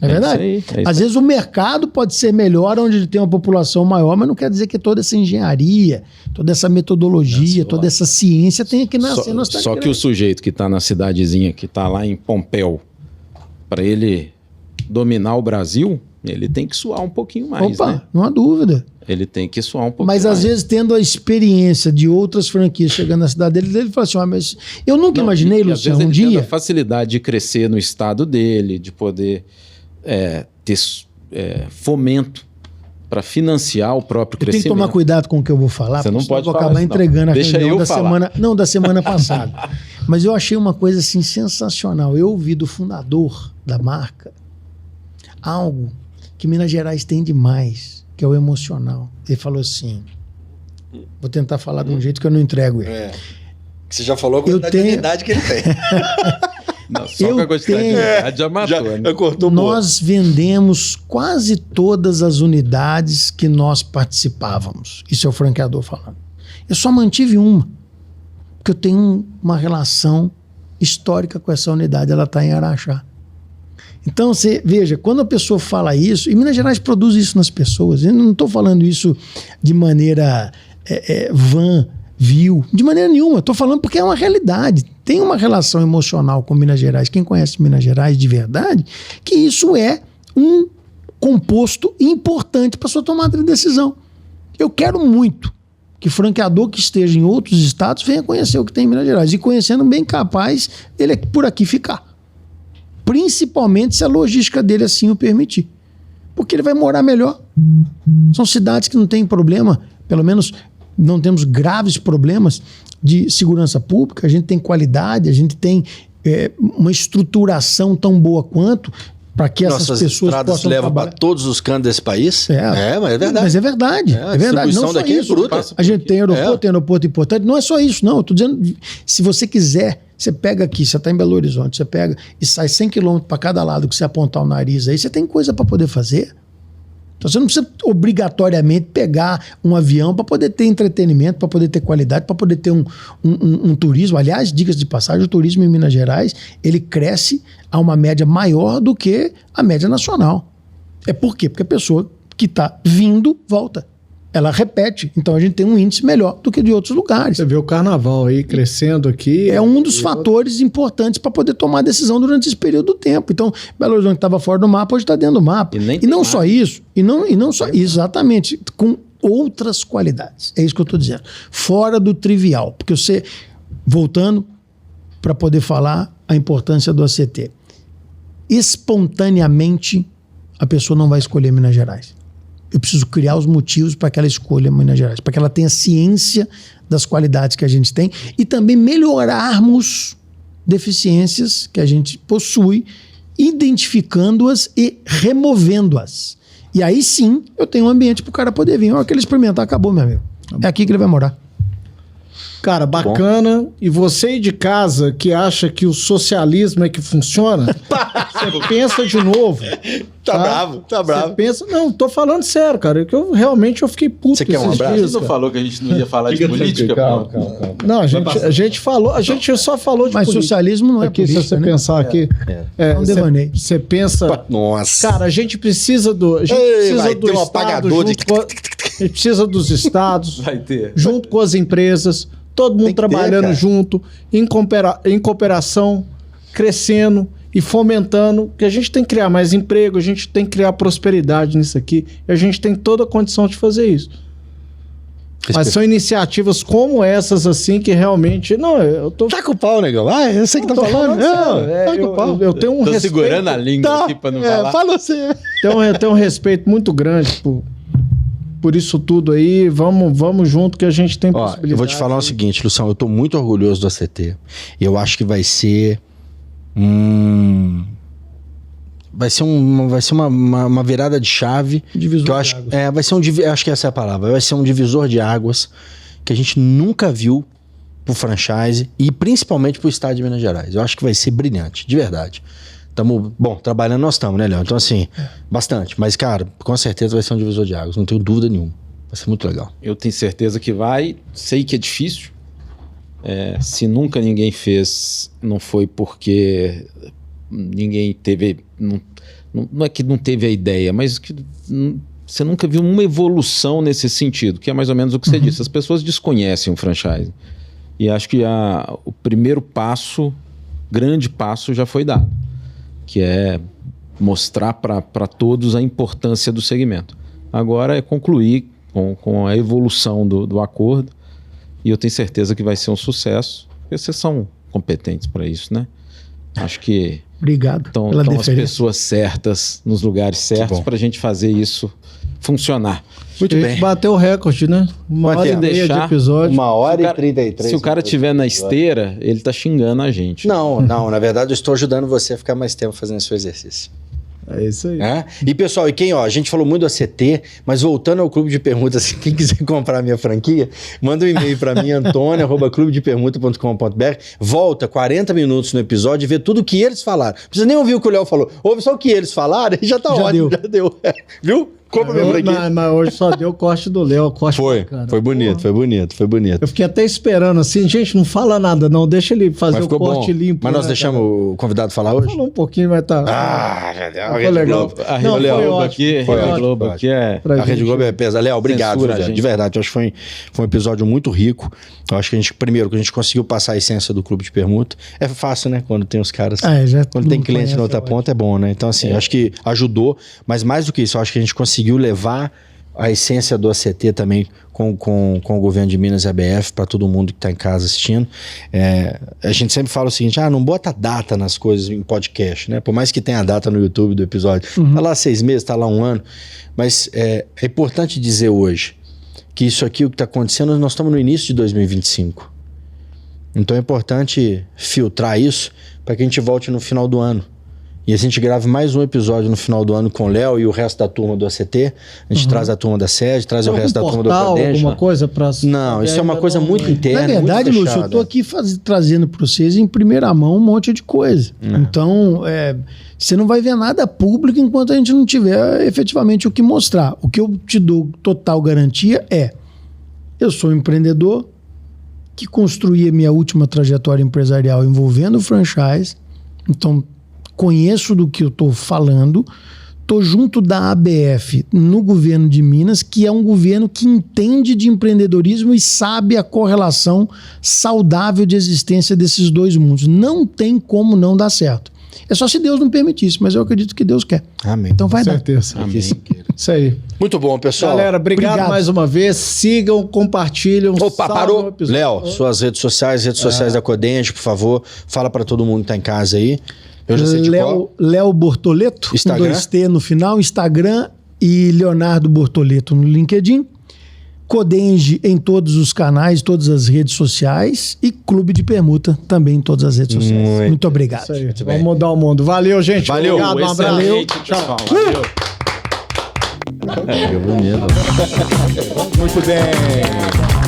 É verdade? É isso aí. Às vezes o mercado pode ser melhor onde ele tem uma população maior, mas não quer dizer que toda essa engenharia, toda essa metodologia, toda essa ciência tenha que nascer na cidade. Só que o sujeito que está na cidadezinha, que está lá em Pompéu, para ele dominar o Brasil, ele tem que suar um pouquinho mais, Opa, né? não há dúvida. Ele tem que suar um pouquinho Mas mais. às vezes, tendo a experiência de outras franquias chegando na cidade dele, ele fala assim: mas eu nunca imaginei, e às Luciano, vezes um ele tem a dia. facilidade de crescer no estado dele, de poder ter fomento para financiar o próprio Eu tenho que crescimento. tomar cuidado com o que eu vou falar, Você não porque senão pode eu vou falar acabar isso, não. entregando a Deixa reunião eu falar. da semana passada. Mas eu achei uma coisa assim sensacional. Eu ouvi do fundador da marca algo que Minas Gerais tem demais, que é o emocional. Ele falou assim: vou tentar falar de um jeito que eu não entrego ele. Você já falou a Eu quantidade de tenho- unidade que ele tem. Não, só Eu com a quantidade de tenho- unidade já matou, né? cortou Nós vendemos quase todas as unidades que nós participávamos. Isso é o franqueador falando. Eu só mantive uma, porque eu tenho uma relação histórica com essa unidade, ela está em Araxá. Então, você veja, quando a pessoa fala isso, e Minas Gerais produz isso nas pessoas, eu não estou falando isso de maneira vil, de maneira nenhuma, estou falando porque é uma realidade. Tem uma relação emocional com Minas Gerais, quem conhece Minas Gerais de verdade, que isso é um composto importante para sua tomada de decisão. Eu quero muito que franqueador que esteja em outros estados venha conhecer o que tem em Minas Gerais, e conhecendo bem capaz, ele é por aqui ficar. Principalmente se a logística dele assim o permitir. Porque ele vai morar melhor. São cidades que não têm problema, pelo menos não temos graves problemas de segurança pública, a gente tem qualidade, a gente tem uma estruturação tão boa quanto para que essas Nossas pessoas estradas possam levam para trabalhar. todos os cantos desse país. É. Mas é verdade. Mas é verdade. A É verdade. distribuição Não só daqui é isso. bruta. A gente tem aeroporto importante. Não é só isso, não. Eu tô dizendo, se você quiser, você pega aqui, você está em Belo Horizonte, você pega e sai 100 quilômetros para cada lado que você apontar o nariz aí, você tem coisa para poder fazer. Então você não precisa obrigatoriamente pegar um avião para poder ter entretenimento, para poder ter qualidade, para poder ter um turismo. Aliás, dicas de passagem, o turismo em Minas Gerais, ele cresce a uma média maior do que a média nacional. É por quê? Porque a pessoa que está vindo, volta. Ela repete. Então a gente tem um índice melhor do que de outros lugares. Você vê o carnaval aí crescendo aqui. É um dos fatores importantes para poder tomar decisão durante esse período do tempo. Então, Belo Horizonte estava fora do mapa, hoje está dentro do mapa. E nem E tem não mais. só isso, e não só isso, exatamente, com outras qualidades. É isso que eu estou dizendo. Fora do trivial. Porque você, voltando para poder falar a importância do ACT, espontaneamente a pessoa não vai escolher Minas Gerais. Eu preciso criar os motivos para que ela escolha Minas Gerais, para que ela tenha ciência das qualidades que a gente tem e também melhorarmos deficiências que a gente possui, identificando-as e removendo-as. E aí sim eu tenho um ambiente para o cara poder vir. A hora que ele experimentar, acabou, meu amigo. É aqui que ele vai morar. Cara, bacana. E você aí de casa que acha que o socialismo é que funciona, você pensa de novo. Tá bravo, tá bravo. Você pensa... Não, tô falando sério, cara. Que eu realmente fiquei puto. Você quer um esses abraço? dias, Você não cara. falou que a gente não ia falar de política? Calma. Não, a gente falou, a gente só falou de Mas política. socialismo não é Aqui, se política, você né? pensar aqui, É um devaneio. você pensa, Nossa. cara, a gente precisa do, vai ter um apagador de- a gente precisa dos estados, Vai ter. junto com as empresas, todo mundo Tem que ter, trabalhando cara. junto, em cooperação, crescendo e fomentando, que a gente tem que criar mais emprego, a gente tem que criar prosperidade nisso aqui, e a gente tem toda a condição de fazer isso. Mas são iniciativas como essas, assim, que realmente... Não, eu tô... Tá com o pau, negão. Ah, eu sei que tá Tô falando. sério, Tá com o pau. eu tenho um Tô respeito... segurando a língua aqui pra não falar. Fala assim. Eu tenho um respeito muito grande por isso tudo aí. Vamos junto que a gente tem Ó, possibilidade. eu vou te falar o seguinte, Luciano, eu tô muito orgulhoso do ACT. Eu acho que vai ser vai ser uma virada de chave. Divisor que eu de acho, águas. vai ser acho que essa é a palavra. Vai ser um divisor de águas que a gente nunca viu pro franchise e principalmente pro estado de Minas Gerais. Eu acho que vai ser brilhante, de verdade. Trabalhando nós estamos, né, Léo? Então, assim, bastante. Mas, cara, com certeza vai ser um divisor de águas, não tenho dúvida nenhuma. Vai ser muito legal. Eu tenho certeza que vai. Sei que é difícil. Se nunca ninguém fez, não foi porque ninguém teve... Não é que não teve a ideia, mas que você nunca viu uma evolução nesse sentido, que é mais ou menos o que você disse. As pessoas desconhecem o franchise. E acho que o primeiro passo, grande passo, já foi dado, que é mostrar para todos a importância do segmento. Agora é concluir com a evolução do acordo, e eu tenho certeza que vai ser um sucesso, porque vocês são competentes para isso, né? Acho que Obrigado estão pela as deferência. pessoas certas nos lugares certos para a gente fazer isso funcionar. Muito A gente bem. bateu o recorde, né? Uma hora e meia de deixar episódio. 1h33. Se o cara tiver na esteira, ele tá xingando a gente. Não, na verdade eu estou ajudando você a ficar mais tempo fazendo esse exercício. É isso aí. É? E pessoal, a gente falou muito do ACT, mas voltando ao Clube de Permutas, quem quiser comprar a minha franquia, manda um e-mail para mim, antônio@clubedepermuta.com.br, volta 40 minutos no episódio e vê tudo o que eles falaram. Não precisa nem ouvir o que o Léo falou, ouve só o que eles falaram e já tá ótimo, já deu. Viu? Compra minha franquia. Mas hoje só deu o corte do Léo, o corte bacana. Foi bonito. Eu fiquei até esperando assim, gente, não fala nada não, deixa ele fazer Mas o ficou corte bom. limpo. Mas nós né, deixamos cara? o convidado falar hoje? Falou um pouquinho, mas tá. Já deu. Foi legal. A Não, Rede foi Globo ótimo, aqui, foi a Rede ótimo. Globo aqui é... Pra A Rede gente. Globo é pesada. Léo, obrigado, Censura a viu, gente. de verdade. Eu acho que foi um episódio muito rico. Eu acho que primeiro, que a gente conseguiu passar a essência do Clube de Permuta. É fácil, né? Quando tem os caras... Já Quando todo tem mundo cliente conhece, na outra é ponta é bom, né? Então, assim, acho que ajudou. Mas mais do que isso, eu acho que a gente conseguiu levar a essência do ACT também com o governo de Minas e a ABF para todo mundo que está em casa assistindo. A gente sempre fala o seguinte, não bota data nas coisas em podcast, né? Por mais que tenha a data no YouTube do episódio. Tá lá 6 meses, tá lá 1 ano. Mas é importante dizer hoje que isso aqui, o que está acontecendo, nós estamos no início de 2025. Então é importante filtrar isso para que a gente volte no final do ano. E a gente grava mais um episódio no final do ano com o Léo e o resto da turma do ACT. A gente traz a turma da sede, traz o resto da turma do portal, Prudential. alguma coisa pra... Não, isso é uma coisa muito interna. Na verdade, muito Lúcio, eu tô fechada. aqui trazendo para vocês em primeira mão um monte de coisa. Então, você não vai ver nada público enquanto a gente não tiver efetivamente o que mostrar. O que eu te dou total garantia eu sou um empreendedor que construí a minha última trajetória empresarial envolvendo o franchise. Então, conheço do que eu estou falando, estou junto da ABF no governo de Minas, que é um governo que entende de empreendedorismo e sabe a correlação saudável de existência desses dois mundos. Não tem como não dar certo. É só se Deus não permitisse, mas eu acredito que Deus quer. Amém. Então vai Com dar. certeza. Amém. Isso aí. Muito bom, pessoal. Galera, obrigado mais uma vez. Sigam, compartilham. Opa, salvem o parou. episódio. Léo, suas redes sociais da Codente, por favor. Fala para todo mundo que tá em casa aí. Eu já sei de qual. Léo Bortoleto, Instagram? com 2T no final, Instagram, e Leonardo Bortoleto no LinkedIn. Codenge em todos os canais, todas as redes sociais, e Clube de Permuta também em todas as redes sociais. Muito obrigado. Isso aí. bem. Vamos mudar o mundo. Valeu, gente. Valeu. Obrigado, um abraço. Excelente, pessoal. Valeu. Muito bem.